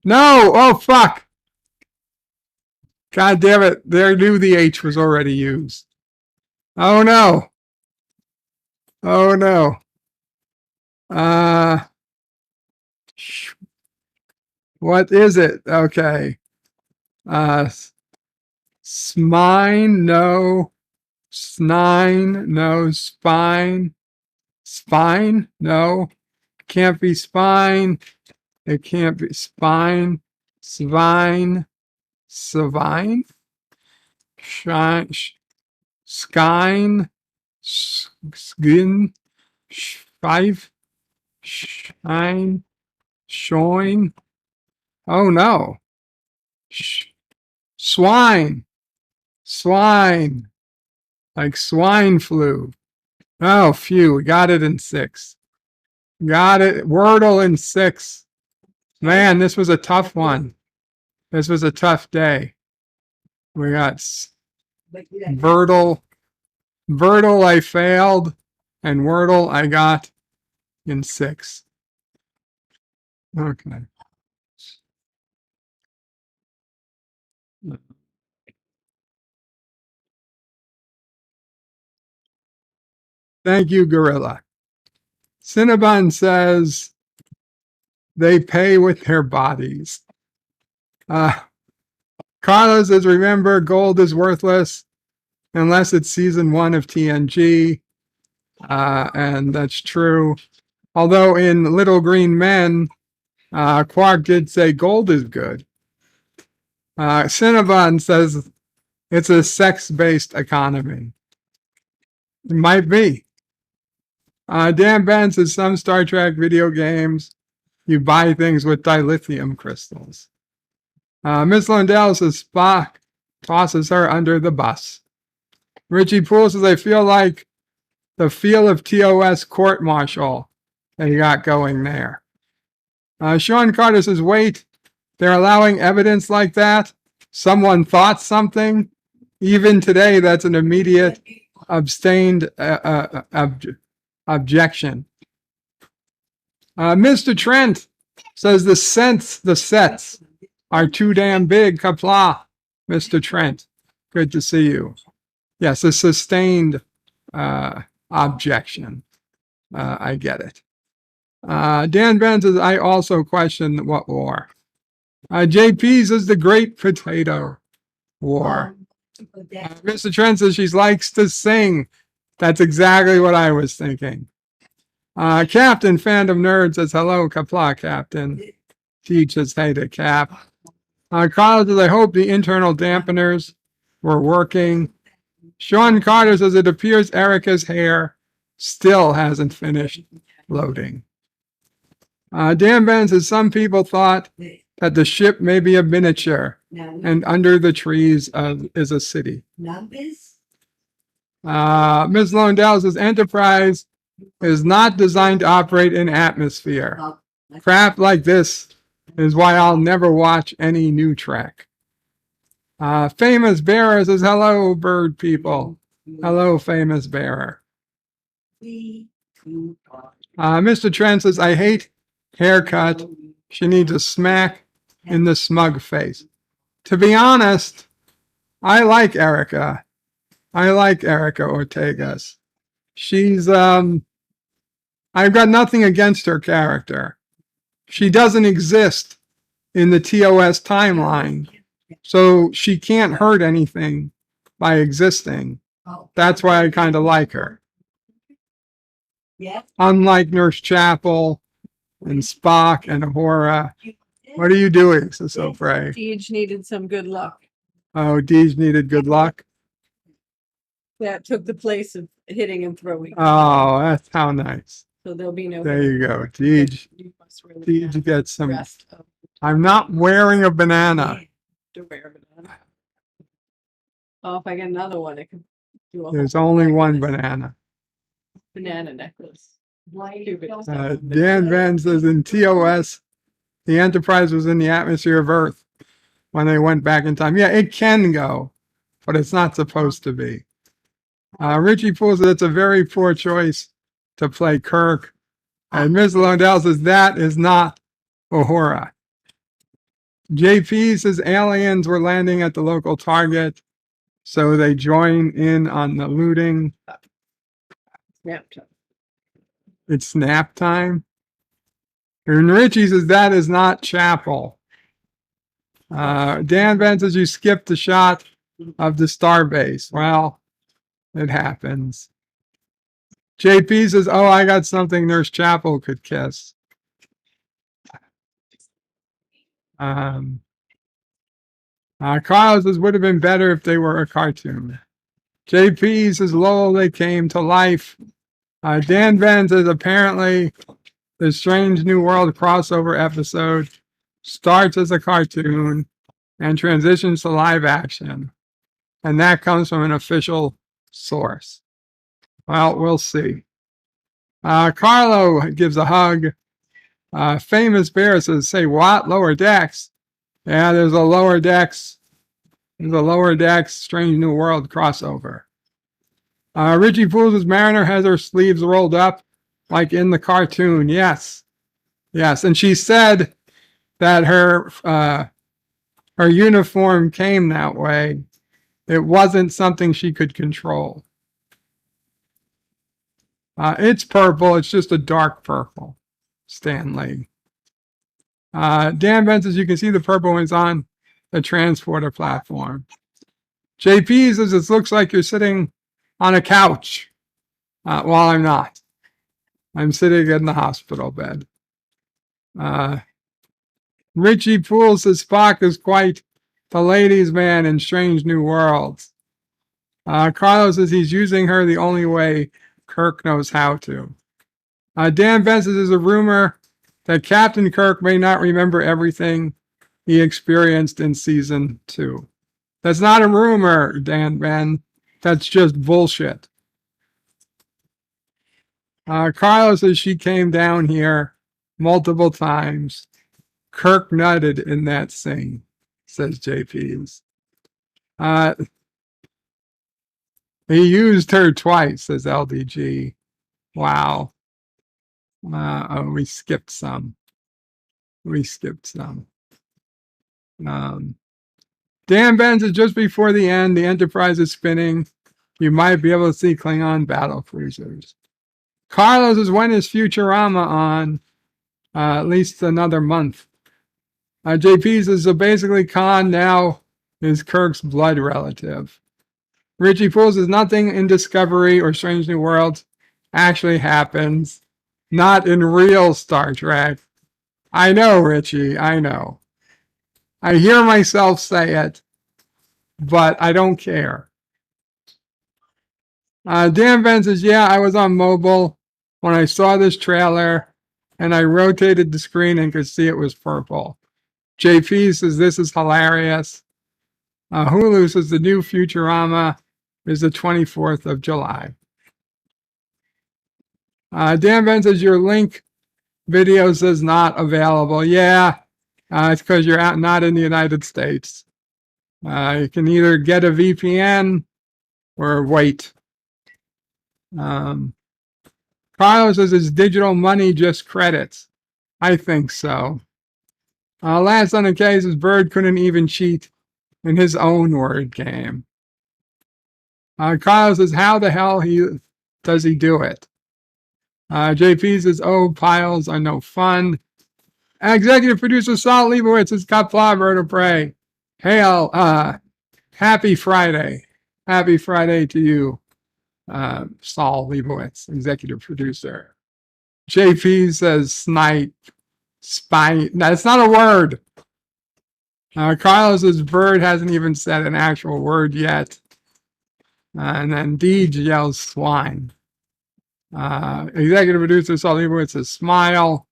No! Oh, fuck! God damn it. They knew the H was already used. Oh, no. Oh, no. What is it? Okay. Smine, no. Snine, no. Spine. Spine, no. Can't be spine. It can't be spine. Svine. Svine. Shine. Skine. Skin. Five. Shine. Shoin. Oh no. Swine. Swine. Like swine flu. Oh, phew. We got it in 6. Got it. Wordle in 6. Man, this was a tough one. This was a tough day. We got Vertle. Vertle I failed. And Wordle I got in 6. Okay. Thank you, Gorilla. Cinnabon says they pay with their bodies. Carlos says, remember, gold is worthless unless it's season 1 of TNG. And that's true. Although in Little Green Men, Quark did say gold is good. Cinnabon says it's a sex-based economy. It might be. Dan Ben says some Star Trek video games, you buy things with dilithium crystals. Miss Lundell says Spock tosses her under the bus. Richie Poole says, I feel like the feel of TOS court-martial that you got going there. Sean Carter says, wait, they're allowing evidence like that? Someone thought something? Even today, that's an immediate abstained objection. Mr. Trent says the sets are too damn big. Kapla, Mr. Trent. Good to see you. Yes, a sustained objection. I get it. Dan Ben says, I also question what war. JP says the Great Potato War. Mr. Trent says she likes to sing. That's exactly what I was thinking. Captain, Fandom Nerd says, hello, Kapla, Captain. Teaches, hey to Cap. Carl says, I hope the internal dampeners were working. Sean Carter says, it appears Erica's hair still hasn't finished loading. Dan Ben says, some people thought that the ship may be a miniature and under the trees is a city. Ms. Londell says, Enterprise is not designed to operate in atmosphere. Crap like this is why I'll never watch any new Trek. Famous Bearer says, hello, bird people. Hello, Famous Bearer. Mr. Trent says, I hate haircut. She needs a smack in the smug face. To be honest, I like Erica. I like Erica Ortegas. She's, I've got nothing against her character. She doesn't exist in the TOS timeline, so she can't hurt anything by existing. That's why I kind of like her. Unlike Nurse Chapel and Spock and Uhura. What are you doing, Sisopre? Deej needed some good luck. Oh, Deej needed good luck. That took the place of hitting and throwing. Oh, that's how nice. So there'll be no. There you go. Deej. Really Deej gets some. I'm not wearing a banana. To wear a banana. Oh, if I get another one, I can do a There's only one banana. banana necklace. Dan Van says in TOS, the Enterprise was in the atmosphere of Earth when they went back in time. Yeah, it can go, but it's not supposed to be. Richie Poole says it's a very poor choice to play Kirk. And Ms. Londell says that is not Uhura. JP says aliens were landing at the local target, so they join in on the looting. Snap time. It's nap time. And Richie says that is not Chapel. Dan Ben says you skipped the shot of the starbase. Well, it happens. JP says, oh, I got something Nurse Chapel could kiss. Kyle says, would have been better if they were a cartoon. JP says, lol, they came to life. Dan Ben says, apparently the Strange New World crossover episode starts as a cartoon and transitions to live action. And that comes from an official source. Well, we'll see. Carlo gives a hug. Famous Bear says, say what? Lower decks. Yeah, there's a lower decks. There's a lower decks Strange New World crossover. Richie Fools' Mariner has her sleeves rolled up like in the cartoon. Yes. Yes. And she said that her uniform came that way. It wasn't something she could control. It's purple. It's just a dark purple. Stanley. Dan Ben says you can see the purple ones on the transporter platform. JP says it looks like you're sitting on a couch. Well, I'm not. I'm sitting in the hospital bed. Richie Poole says Spock is quite the ladies' man in Strange New Worlds. Carlos says he's using her the only way Kirk knows how to. Dan Ben says there's a rumor that Captain Kirk may not remember everything he experienced in season 2. That's not a rumor, Dan Ben. That's just bullshit. Carlos says she came down here multiple times. Kirk nutted in that scene, says JP's. He used her twice, says LDG. Wow. We skipped some. Dan Ben says just before the end, the Enterprise is spinning. You might be able to see Klingon battle cruisers. Carlos is when is Futurama on? At least another month. JP says, so basically Khan now is Kirk's blood relative. Richie Pools says nothing in Discovery or Strange New Worlds actually happens. Not in real Star Trek. I know, Richie, I know. I hear myself say it, but I don't care. Dan Ben says, yeah, I was on mobile when I saw this trailer and I rotated the screen and could see it was purple. JP says, this is hilarious. Hulu says the new Futurama is the 24th of July. Dan Ben says, your link video says not available. Yeah, it's because you're not in the United States. You can either get a VPN or wait. Carlos says, is digital money just credits? I think so. Last on the case is Bird couldn't even cheat in his own word game. Carlos says, how the hell does he do it? JP says, oh, piles are no fun. Executive producer Saul Leibowitz has got Bird of Prey. Hail, happy Friday. Happy Friday to you, Saul Leibowitz, executive producer. JP says snipe, spy. That's not a word. Carlos says Bird hasn't even said an actual word yet. And then Deej yells swine. Executive producer Saul Leibowitz says smile.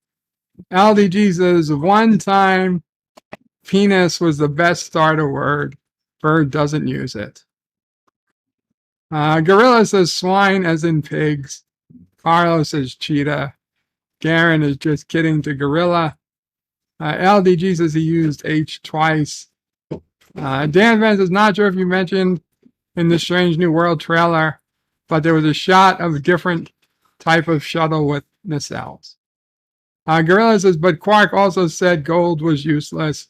LDG says one time penis was the best starter word. Bird doesn't use it. Gorilla says swine as in pigs. Carlos says cheetah. Garen is just kidding to Gorilla. LDG says he used H twice. Dan Vance is not sure if you mentioned in the Strange New World trailer, but there was a shot of a different type of shuttle with nacelles. Gorilla says, but Quark also said gold was useless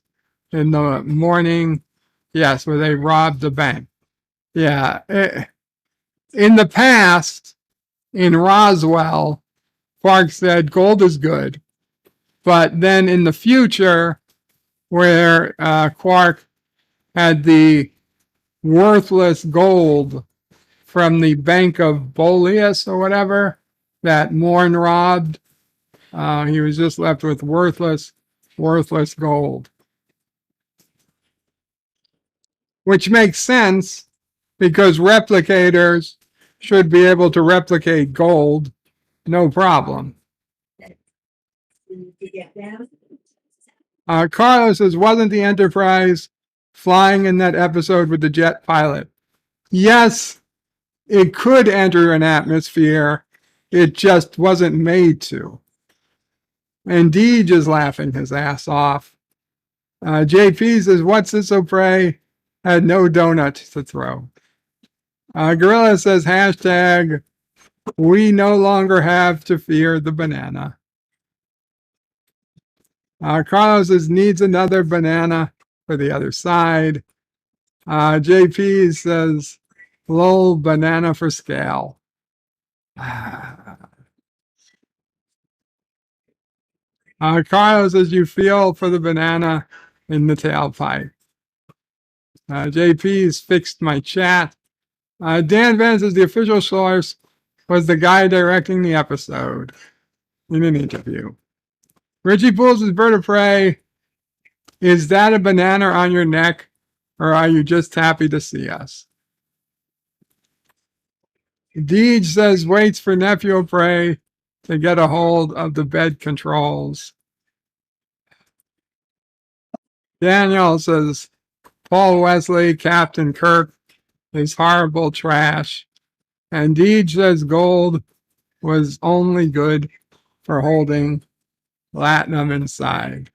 in the morning. Yes, where they robbed the bank. Yeah. In the past, in Roswell, Quark said gold is good. But then in the future, where Quark had the worthless gold from the Bank of Boleus or whatever that Morn robbed, he was just left with worthless gold. Which makes sense because replicators should be able to replicate gold, no problem. Carlos says, wasn't the Enterprise flying in that episode with the jet pilot? Yes, it could enter an atmosphere. It just wasn't made to. And Deej is laughing his ass off. JP says, what's this so pray? Had no donuts to throw. Gorilla says, hashtag, we no longer have to fear the banana. Carlos says, needs another banana for the other side. JP says, lol, banana for scale. Carlos says, you feel for the banana in the tailpipe. JP's fixed my chat. Dan Van says, the official source was the guy directing the episode in an interview. Richie Pools is Bird of Prey. Is that a banana on your neck, or are you just happy to see us? Deej says waits for Nephew of Prey to get a hold of the bed controls. Daniel says Paul Wesley, Captain Kirk is horrible trash. And Deej says gold was only good for holding Platinum inside.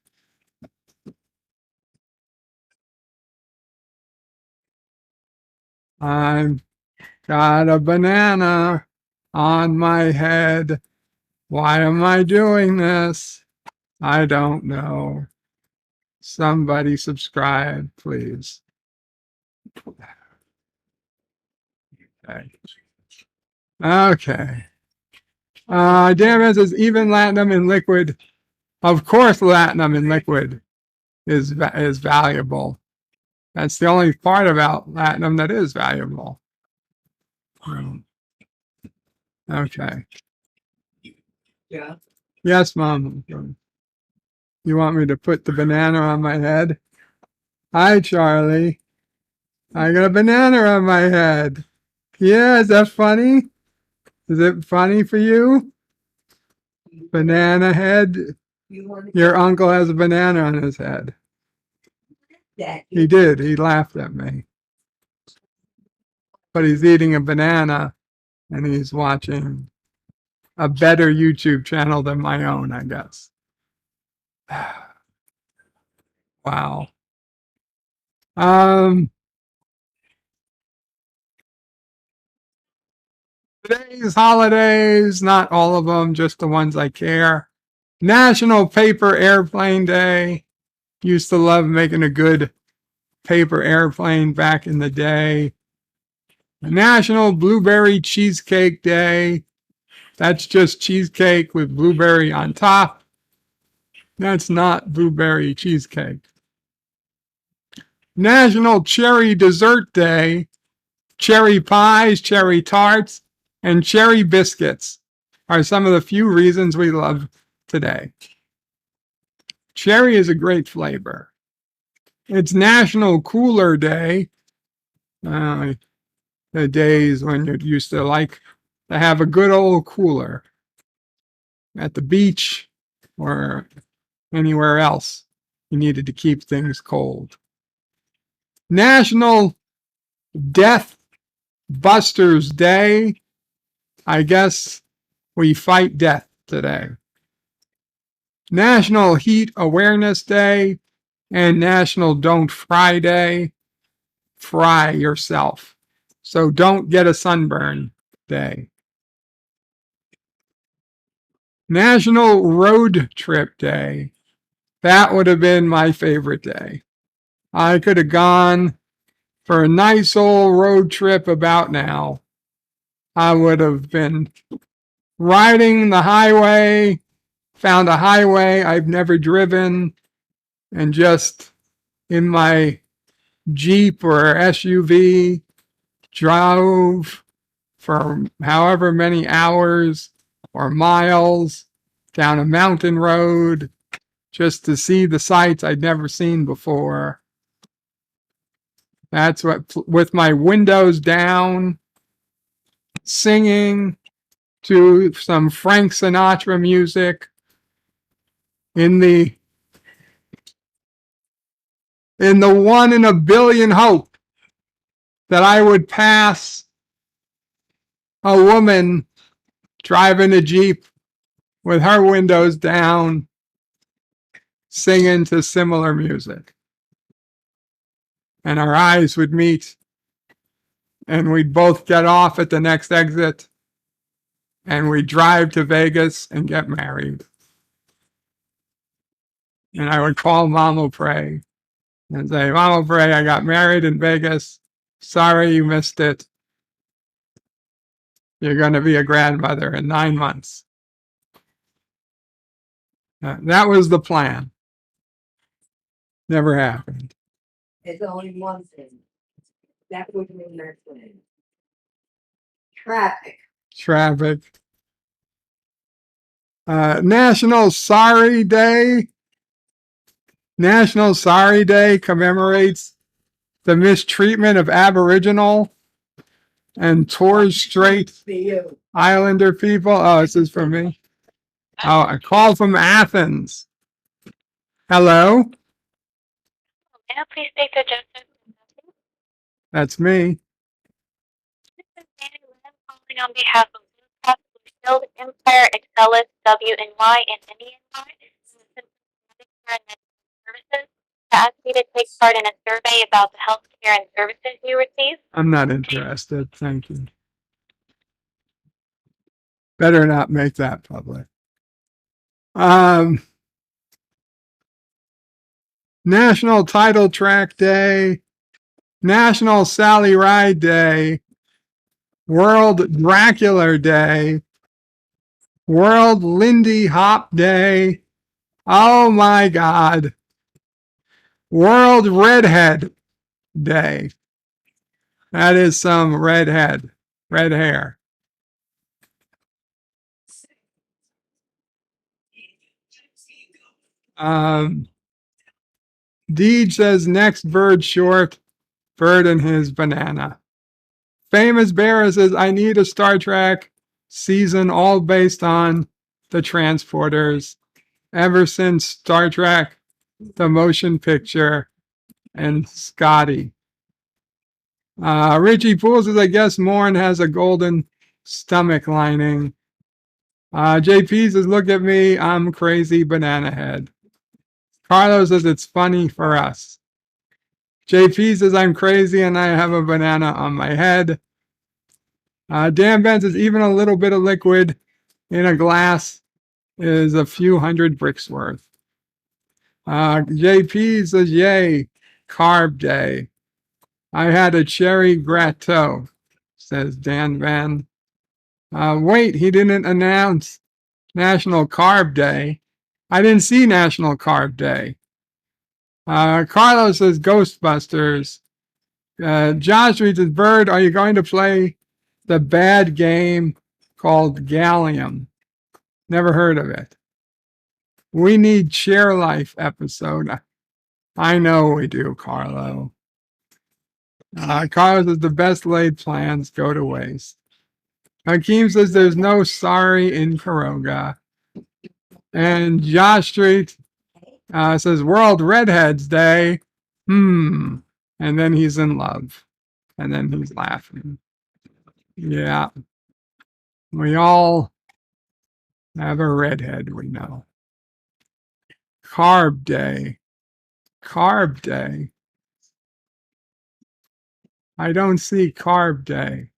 I've got a banana on my head. Why am I doing this? I don't know. Somebody subscribe, please. Okay. Okay. Damn says even latinum in liquid. Of course, latinum in liquid is valuable. That's the only part about latinum that is valuable. Okay. Yeah. Yes, Mom. You want me to put the banana on my head? Hi, Charlie. I got a banana on my head. Yeah, is that funny? Is it funny for you? Banana head? Your uncle has a banana on his head. He did. He laughed at me. But he's eating a banana and he's watching a better YouTube channel than my own, I guess. Wow. Today's holidays, not all of them, just the ones I care. National Paper Airplane Day. Used to love making a good paper airplane back in the day. National Blueberry Cheesecake Day. That's just cheesecake with blueberry on top. That's not blueberry cheesecake. National Cherry Dessert Day. Cherry pies, cherry tarts, and cherry biscuits are some of the few reasons we love today. Cherry is a great flavor. It's National Cooler Day. The days when you used to like to have a good old cooler at the beach or anywhere else. You needed to keep things cold. National Death Busters Day. I guess we fight death today. National Heat Awareness Day and National Don't Fry Day. Fry yourself. So don't get a sunburn day. National Road Trip Day. That would have been my favorite day. I could have gone for a nice old road trip about now. I would have been riding the highway, found a highway I've never driven, and just in my Jeep or SUV drove for however many hours or miles down a mountain road just to see the sights I'd never seen before. That's what, with my windows down, singing to some Frank Sinatra music in the one in a billion hope that I would pass a woman driving a Jeep with her windows down, singing to similar music. And our eyes would meet, and we'd both get off at the next exit, and we'd drive to Vegas and get married. And I would call Mama Pray and say, Mama Pray, I got married in Vegas. Sorry you missed it. You're going to be a grandmother in 9 months. That was the plan. Never happened. There's only one thing. That would be their plan. Traffic. Traffic. National Sorry Day. National Sorry Day commemorates the mistreatment of Aboriginal and Torres Strait Islander people. Oh, this is for me. Oh, a call from Athens. Hello? May I please speak to Joseph? That's me. This is Danny Lynn calling on behalf of Blue Cross Blue Shield, Empire, Excellus, WNY, and NENY services to ask you to take part in a survey about the health care and services you receive. I'm not interested. Thank you. Better not make that public. National Title Track Day, National Sally Ride Day, World Dracula Day, World Lindy Hop Day. Oh my God. World Redhead Day. That is some red hair. Deej says next bird short, bird and his banana. Famous Bear says I need a Star Trek season all based on the transporters ever since Star Trek, the motion picture, and Scotty. Richie Poole says, I guess Morn has a golden stomach lining. JP says, look at me, I'm crazy banana head. Carlos says, it's funny for us. JP says, I'm crazy and I have a banana on my head. Dan Ben says, even a little bit of liquid in a glass is a few hundred bricks worth. JP says, yay, carb day. I had a cherry gratteau, says Dan Van. Wait, he didn't announce National Carb Day. I didn't see National Carb Day. Carlos says Ghostbusters. Josh reads his bird. Are you going to play the bad game called Gallium? Never heard of it. We need Chair Life episode. I know we do, Carlo. Carlo says the best laid plans go to waste. Hakeem says there's no sorry in Karoga. And Josh Street says World Redheads Day. And then he's in love. And then he's laughing. Yeah. We all have a redhead, we know. Carb Day. Carb Day. I don't see Carb Day.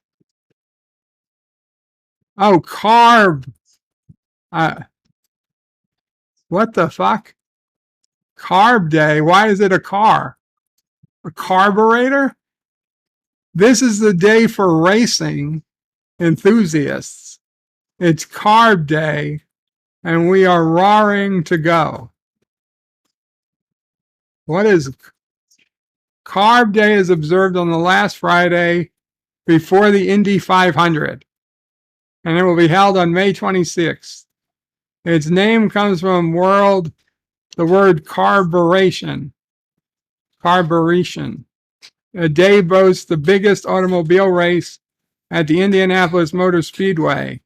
Oh, carb. What the fuck? Carb Day. Why is it a car? A carburetor? This is the day for racing enthusiasts. It's Carb Day, and we are roaring to go. What is Carb Day? Is observed on the last Friday before the Indy 500, and it will be held on May 26th. Its name comes from the word carburation. Carburation. A day boasts the biggest automobile race at the Indianapolis Motor Speedway,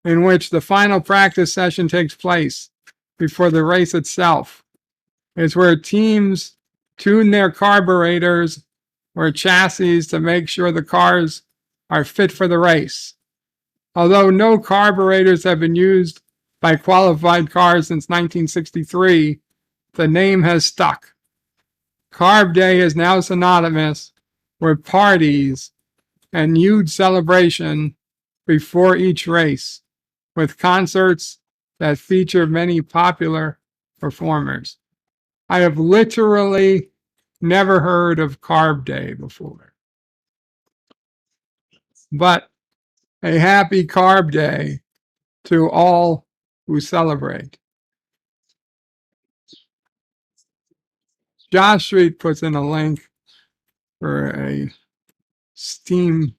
in which the final practice session takes place before the race itself. It's where teams tune their carburetors or chassis to make sure the cars are fit for the race. Although no carburetors have been used by qualified cars since 1963, the name has stuck. Carb Day is now synonymous with parties and huge celebration before each race, with concerts that feature many popular performers. I have literally never heard of Carb Day before. But a happy Carb Day to all who celebrate. Josh Street puts in a link for a Steam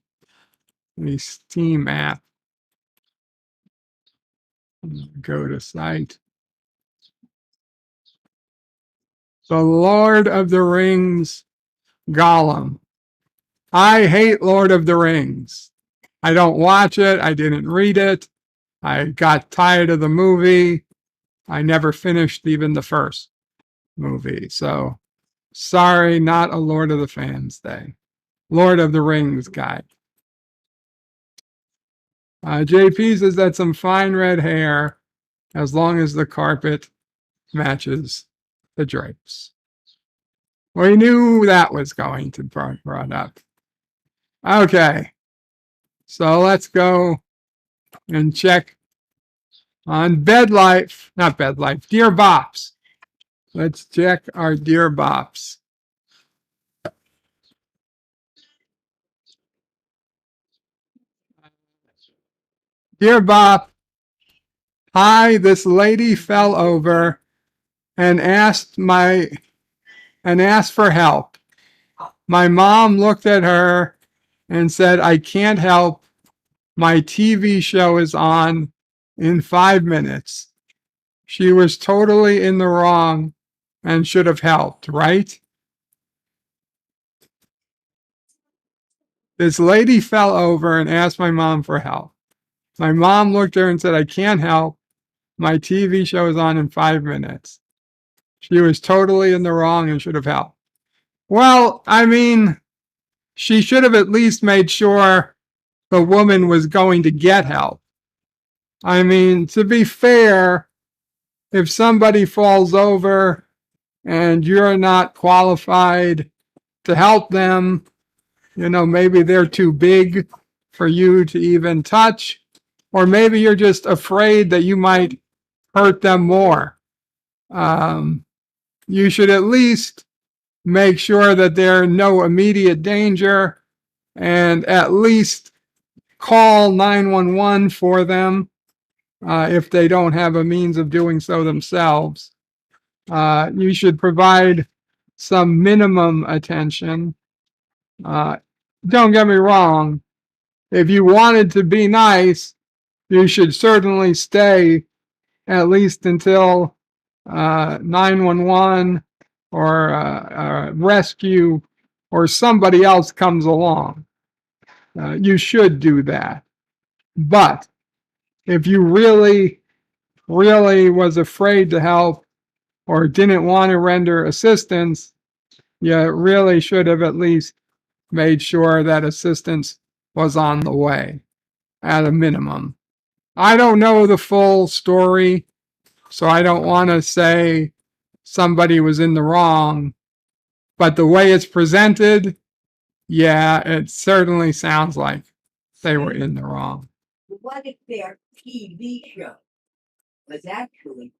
app. Go to site. The Lord of the Rings Gollum. I hate Lord of the Rings. I don't watch it. I didn't read it. I got tired of the movie. I never finished even the first movie. So sorry, not a Lord of the Fans Day. Lord of the Rings guy. JP says that's some fine red hair as long as the carpet matches the drapes. We knew that was going to be brought up. Okay, so let's go and check on Bed Life, not Bed Life, Dear Bops. Let's check our Dear Bops. Dear Bop, hi, this lady fell over and asked for help. My mom looked at her and said, I can't help. My TV show is on in 5 minutes. She was totally in the wrong and should have helped, right? This lady fell over and asked my mom for help. My mom looked at her and said, I can't help. My TV show is on in 5 minutes. She was totally in the wrong and should have helped. Well, I mean, she should have at least made sure the woman was going to get help. I mean, to be fair, if somebody falls over and you're not qualified to help them, you know, maybe they're too big for you to even touch, or maybe you're just afraid that you might hurt them more. You should at least make sure that there's no immediate danger and at least call 911 for them if they don't have a means of doing so themselves. You should provide some minimum attention. Don't get me wrong. If you wanted to be nice, you should certainly stay at least until 911 or rescue or somebody else comes along. You should do that. But if you really was afraid to help or didn't want to render assistance, you really should have at least made sure that assistance was on the way at a minimum. I don't know the full story, so I don't want to say somebody was in the wrong, but the way it's presented, yeah, it certainly sounds like they were in the wrong. What if their TV show was actually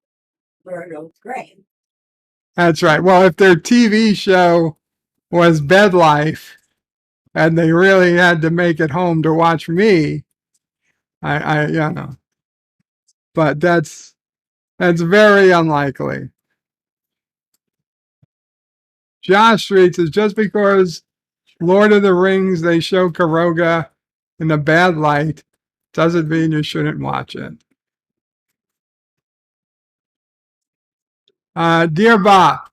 Berto Gray? That's right. Well, if their TV show was Bed Life and they really had to make it home to watch me, I you know, but that's very unlikely. Josh Street says, just because Lord of the Rings, they show Karoga in a bad light, doesn't mean you shouldn't watch it. Dear Bob,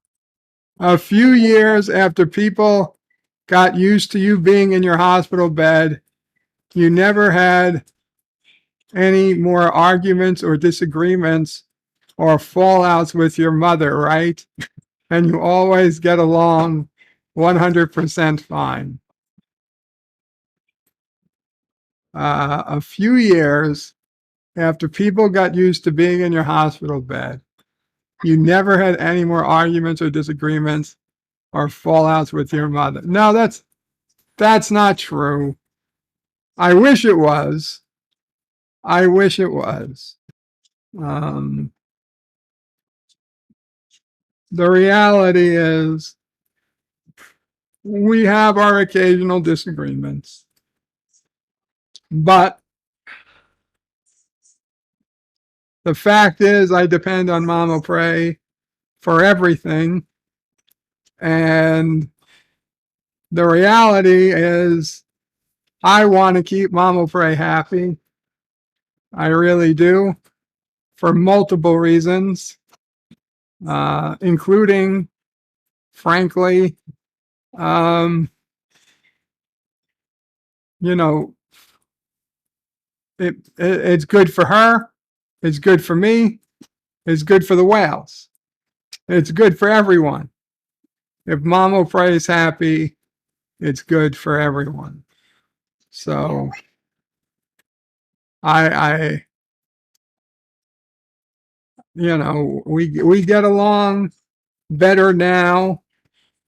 a few years after people got used to you being in your hospital bed, you never had any more arguments or disagreements or fallouts with your mother, right? And you always get along 100% fine. A few years after people got used to being in your hospital bed, you never had any more arguments or disagreements or fallouts with your mother. No, that's not true. I wish it was. I wish it was. The reality is we have our occasional disagreements, but the fact is I depend on Mama Pray for everything. And the reality is I want to keep Mama Pray happy. I really do, for multiple reasons, including, frankly, you know, it's good for her, it's good for me, it's good for the whales, it's good for everyone. If Mama Pray is happy, it's good for everyone. So I you know, we get along better now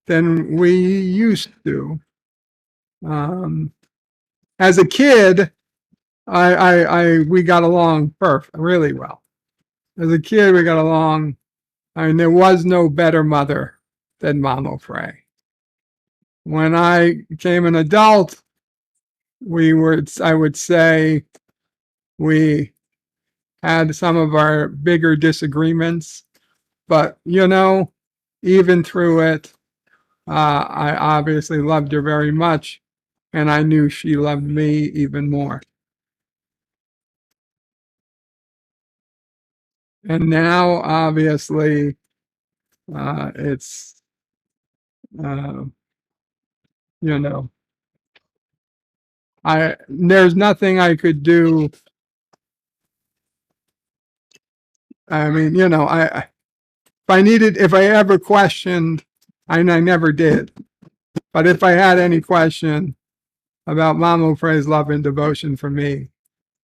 than we used to. As a kid, we got along really well. As a kid, we got along. I mean, there was no better mother than Mama Frey. When I became an adult, I would say, we had some of our bigger disagreements, but even through it, I obviously loved her very much, and I knew she loved me even more. And now, obviously, it's, you know, there's nothing I could do. I mean, if I ever questioned, and I never did, but if I had any question about Mama Frey's love and devotion for me,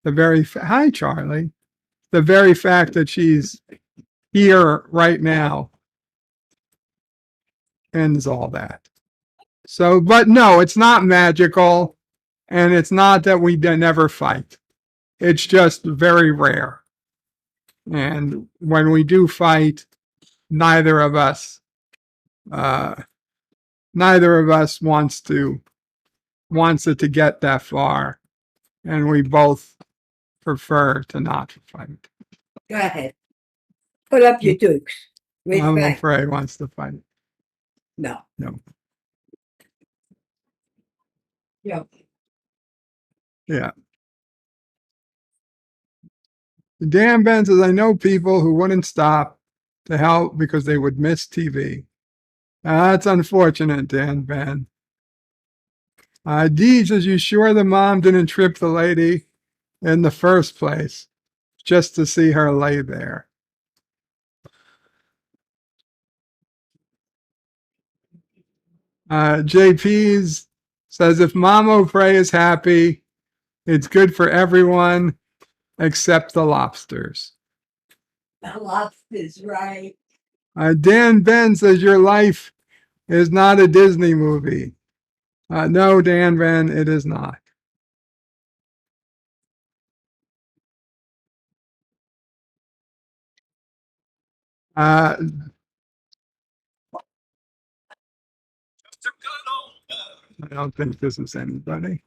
hi, Charlie, the very fact that she's here right now ends all that. So, but no, it's not magical, and it's not that we never fight. It's just very rare. And when we do fight, neither of us wants it to get that far, and we both prefer to not fight. Go ahead. Put up your dukes. I'm Respect. afraid wants to fight. No. No. Yeah. Yeah. Dan Ben says, I know people who wouldn't stop to help because they would miss TV. That's unfortunate, Dan Ben. Dee says, you sure the mom didn't trip the lady in the first place just to see her lay there? JP's says, if Mama Frey is happy, it's good for everyone except the lobsters. The lobster's right. Dan Ben says, your life is not a Disney movie. No, Dan Ben, it is not. I don't think this is anybody.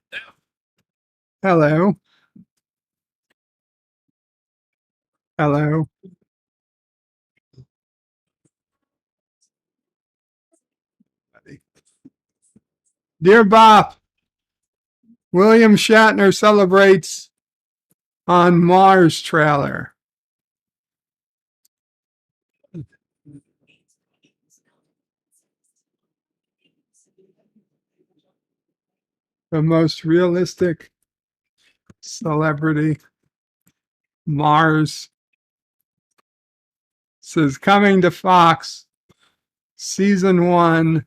Hello. Hello. Dear Bob, William Shatner celebrates on Mars trailer. The most realistic celebrity, Mars. Says coming to Fox, season 1,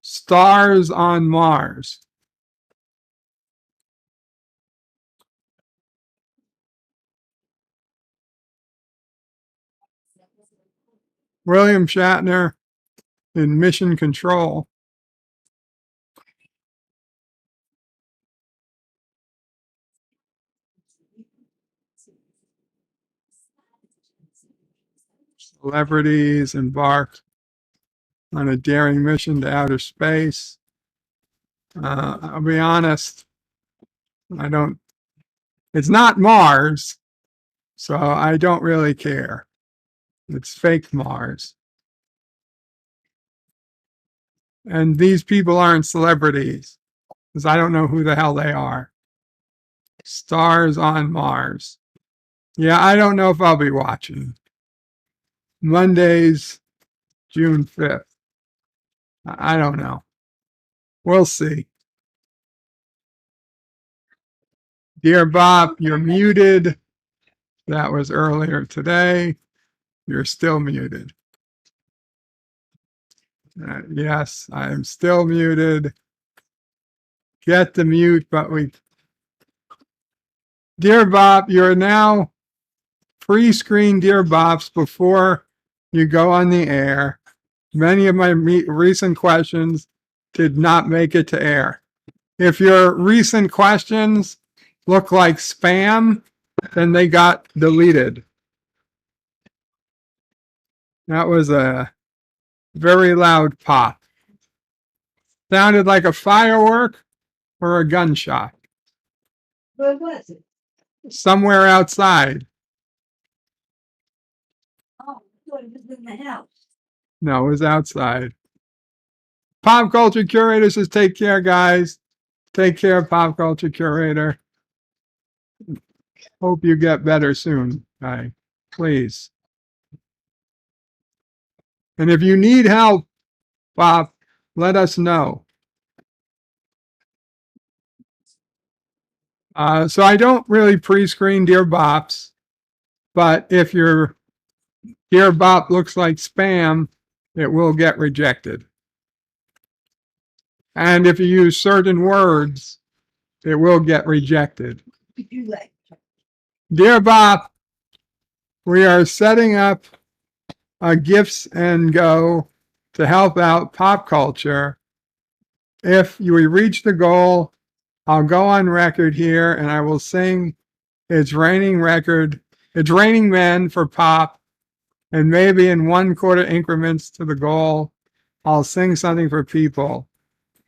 Stars on Mars. William Shatner in Mission Control. Celebrities embarked on a daring mission to outer space. I'll be honest, it's not Mars, so I don't really care. It's fake Mars. And these people aren't celebrities, because I don't know who the hell they are. Stars on Mars. Yeah, I don't know if I'll be watching. Mondays, June 5th. I don't know. We'll see. Dear Bob, you're muted. That was earlier today. You're still muted. Yes, I am still muted. Get the mute button. Dear Bob, you're now pre-screen Dear Bobs before you go on the air. Many of my recent questions did not make it to air. If your recent questions look like spam, then they got deleted. That was a very loud pop. Sounded like a firework or a gunshot. Where was it? Somewhere outside. Oh, I thought it was in the house. No, it was outside. Pop Culture Curator says, take care, guys. Take care, Pop Culture Curator. Hope you get better soon. Bye. Please. And if you need help, Bob, let us know. So I don't really pre-screen Dear Bops, but if your Dear Bop looks like spam, it will get rejected. And if you use certain words, it will get rejected. Dear Bop, we are setting up a Gifts and Go to help out pop culture. If we reach the goal, I'll go on record here and I will sing It's Raining Men for Pop, and maybe in 1/4 increments to the goal, I'll sing something for people,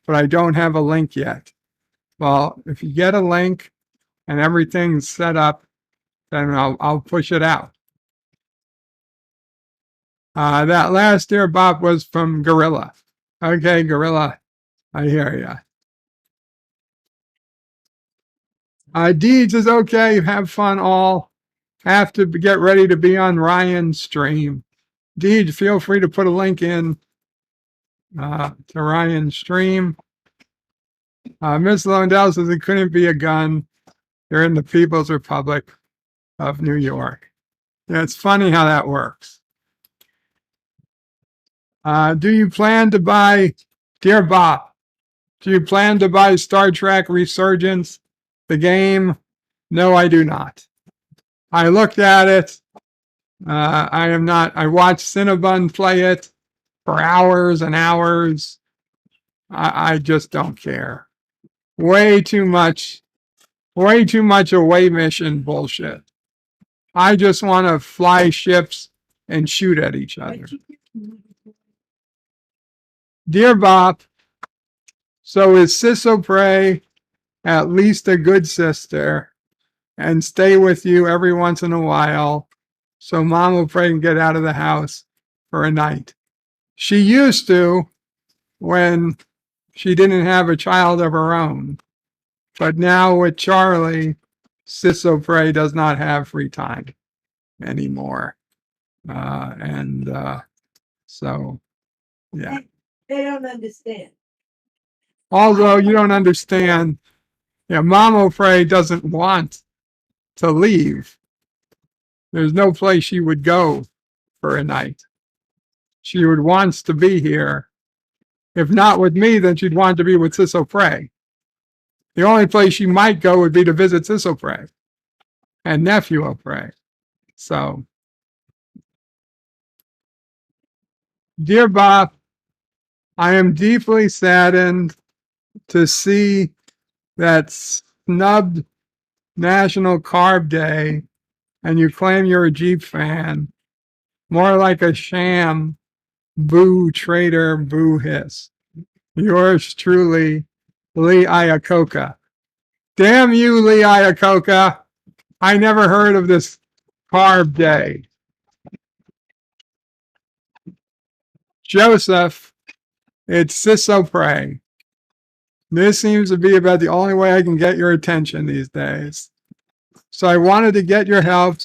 but I don't have a link yet. Well, if you get a link and everything's set up, then I'll push it out. That last Dear Bop was from Gorilla. Okay, Gorilla, I hear ya. Deeds is okay. Have fun all. Have to get ready to be on Ryan's stream. Deeds, feel free to put a link in to Ryan's stream. Miss Londell says it couldn't be a gun. They're in the People's Republic of New York. Yeah, it's funny how that works. Do you plan to buy, Dear Bop, do you plan to buy Star Trek Resurgence, the game? No, I do not. I looked at it. I watched Cinnabon play it for hours and hours. I just don't care. Way too much away mission bullshit. I just want to fly ships and shoot at each other. Dear Bop, so is Sissopray at least a good sister and stay with you every once in a while so Mom will pray and get out of the house for a night? She used to when she didn't have a child of her own. But now with Charlie, Sissopray does not have free time anymore. So, yeah. They don't understand. Although you don't understand, yeah, Mama Frey doesn't want to leave. There's no place she would go for a night. She would wants to be here. If not with me, then she'd want to be with Sissopray. The only place she might go would be to visit Sissopray and nephew O'Prey. So, Dear Bob, I am deeply saddened to see that snubbed National Carb Day, and you claim you're a Jeep fan. More like a sham. Boo, traitor, boo, hiss. Yours truly, Lee Iacocca. Damn you, Lee Iacocca. I never heard of this Carb Day. Joseph, it's Sissopray. This seems to be about the only way I can get your attention these days. So I wanted to get your help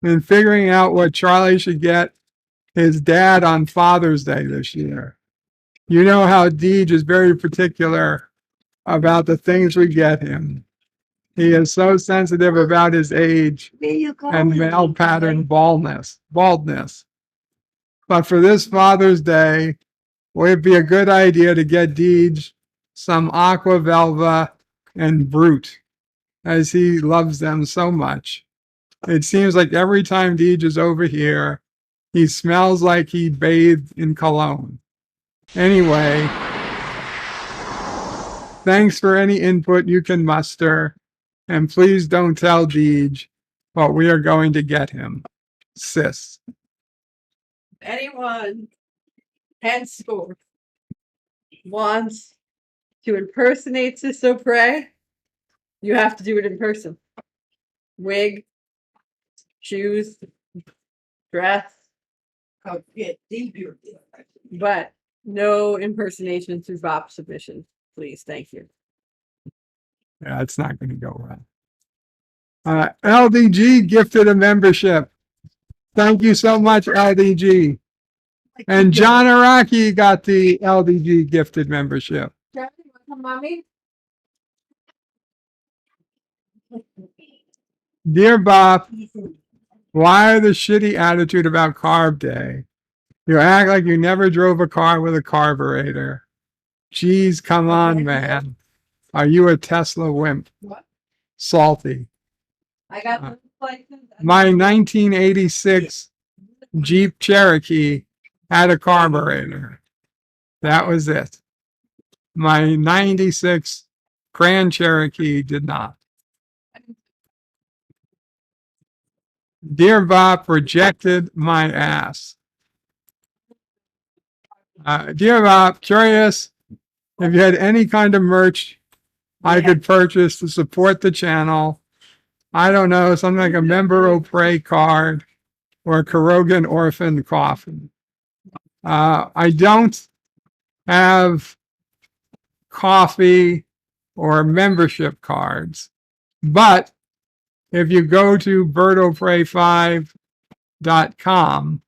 in figuring out what Charlie should get his dad on Father's Day this year. You know how Deej is very particular about the things we get him. He is so sensitive about his age and male pattern baldness. But for this Father's Day, would be a good idea to get Deej some Aqua Velva and Brute, as he loves them so much. It seems like every time Deej is over here, he smells like he bathed in cologne. Anyway, thanks for any input you can muster, and please don't tell Deej what we are going to get him. Sis. anyone henceforth wants to impersonate Sisso Prey, you have to do it in person. Wig, shoes, dress. Oh, yeah, But no impersonation through bop submission, please. Thank you. Yeah, it's not going to go well. LDG gifted a membership. Thank you so much, LDG. And John Araki got the LDG gifted membership. Mommy? Dear Bob, why the shitty attitude about Carb Day? You act like you never drove a car with a carburetor. Geez, come on, man. Are you a Tesla wimp? What? Salty. I got the license. My 1986 Jeep Cherokee had a carburetor. That was it. My 96 Grand Cherokee did not. Dear Bob rejected my ass. Dear Bob, curious if you had any kind of merch I could purchase to support the channel. I don't know, something like a Member O Pray card or a Karogan Orphan coffin. I don't have coffee or membership cards, but if you go to birdopray5.com,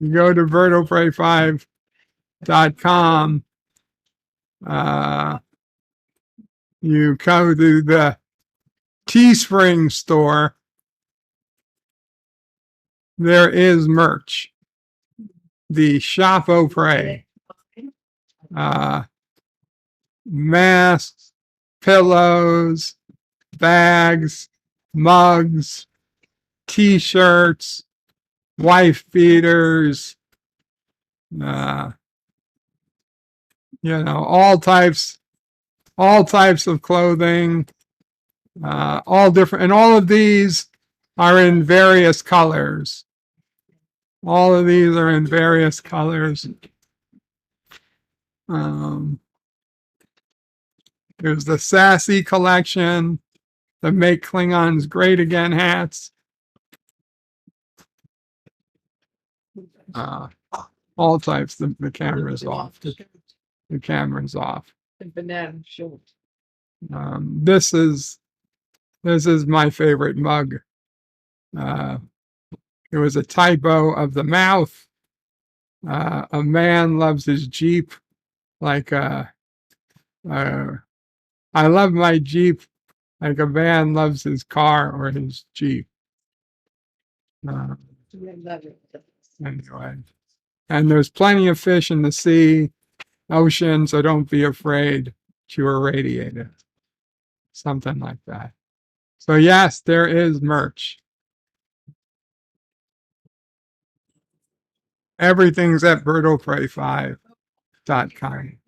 you go to birdopray5.com, you come to the Teespring store, there is merch. The Shop O Pray. Masks, pillows, bags, mugs, t-shirts, wife beaters, all types of clothing, all different, and all of these are in various colors. All of these are in various colors. There's the Sassy collection, the Make Klingons Great Again hats. All types. The camera's off. The camera's off. The banana shoot. This is my favorite mug. It was a typo of the mouth. A man loves his Jeep like I love my Jeep like a man loves his car or his Jeep. Anyway, and there's plenty of fish in the sea, ocean, so don't be afraid to irradiate it. Something like that. So yes, there is merch. Everything's at birdopray5.com.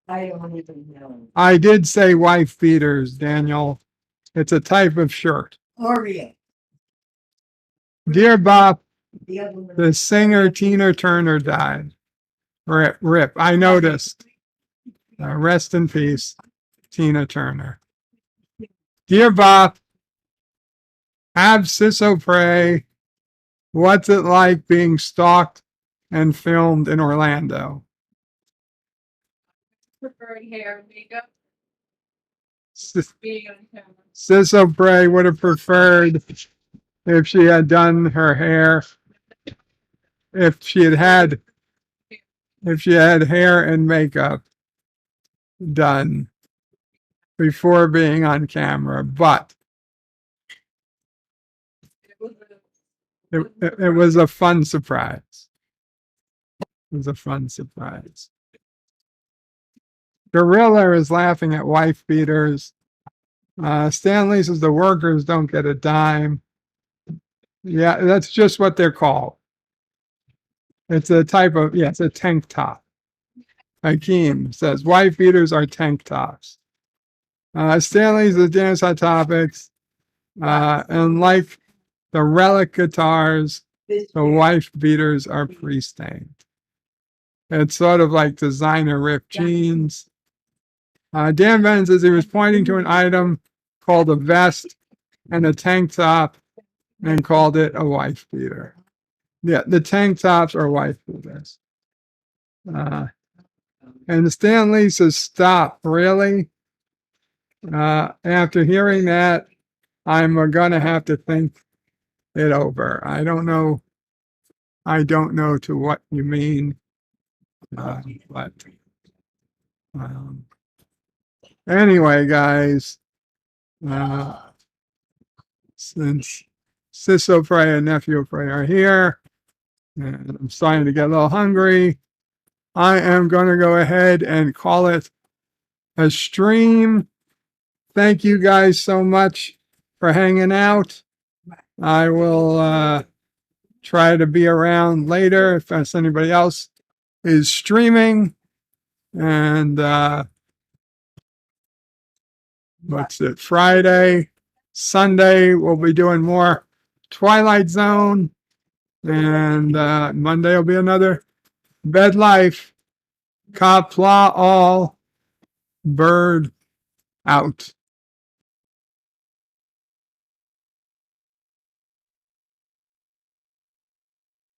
I don't even know. I did say wife beaters, Daniel. It's a type of shirt. Oreo. Dear Bob, The other one. the singer Tina Turner died. Rip. I noticed. Rest in peace, Tina Turner. Dear Bob, have Sisso Pray. What's it like being stalked and filmed in Orlando? Preferred hair and makeup. Being on camera. Sisso Pray would have preferred if she had done her hair, if she had hair and makeup done before being on camera, but it was a fun surprise. It was a fun surprise. Gorilla is laughing at wife beaters. Stanley says the workers don't get a dime. Yeah, that's just what they're called. It's a type of, it's a tank top. Hakeem says, wife beaters are tank tops. Stanley's the dance hot topics. And like the relic guitars, the wife beaters are pre-stained. It's sort of like designer ripped jeans. Dan Benn says he was pointing to an item called a vest and a tank top and called it a wife beater. Yeah, the tank tops are wife beaters. And Stanley says, stop, really? After hearing that, I'm gonna have to think it over. I don't know to what you mean, but anyway, guys, since Sisso Frey and Nephew Frey are here, and I'm starting to get a little hungry, I am going to go ahead and call it a stream. Thank you guys so much for hanging out. I will try to be around later if anybody else is streaming. And what's it? Friday, Sunday, we'll be doing more Twilight Zone. And Monday will be another Bed Life. Kapla all. Bird out.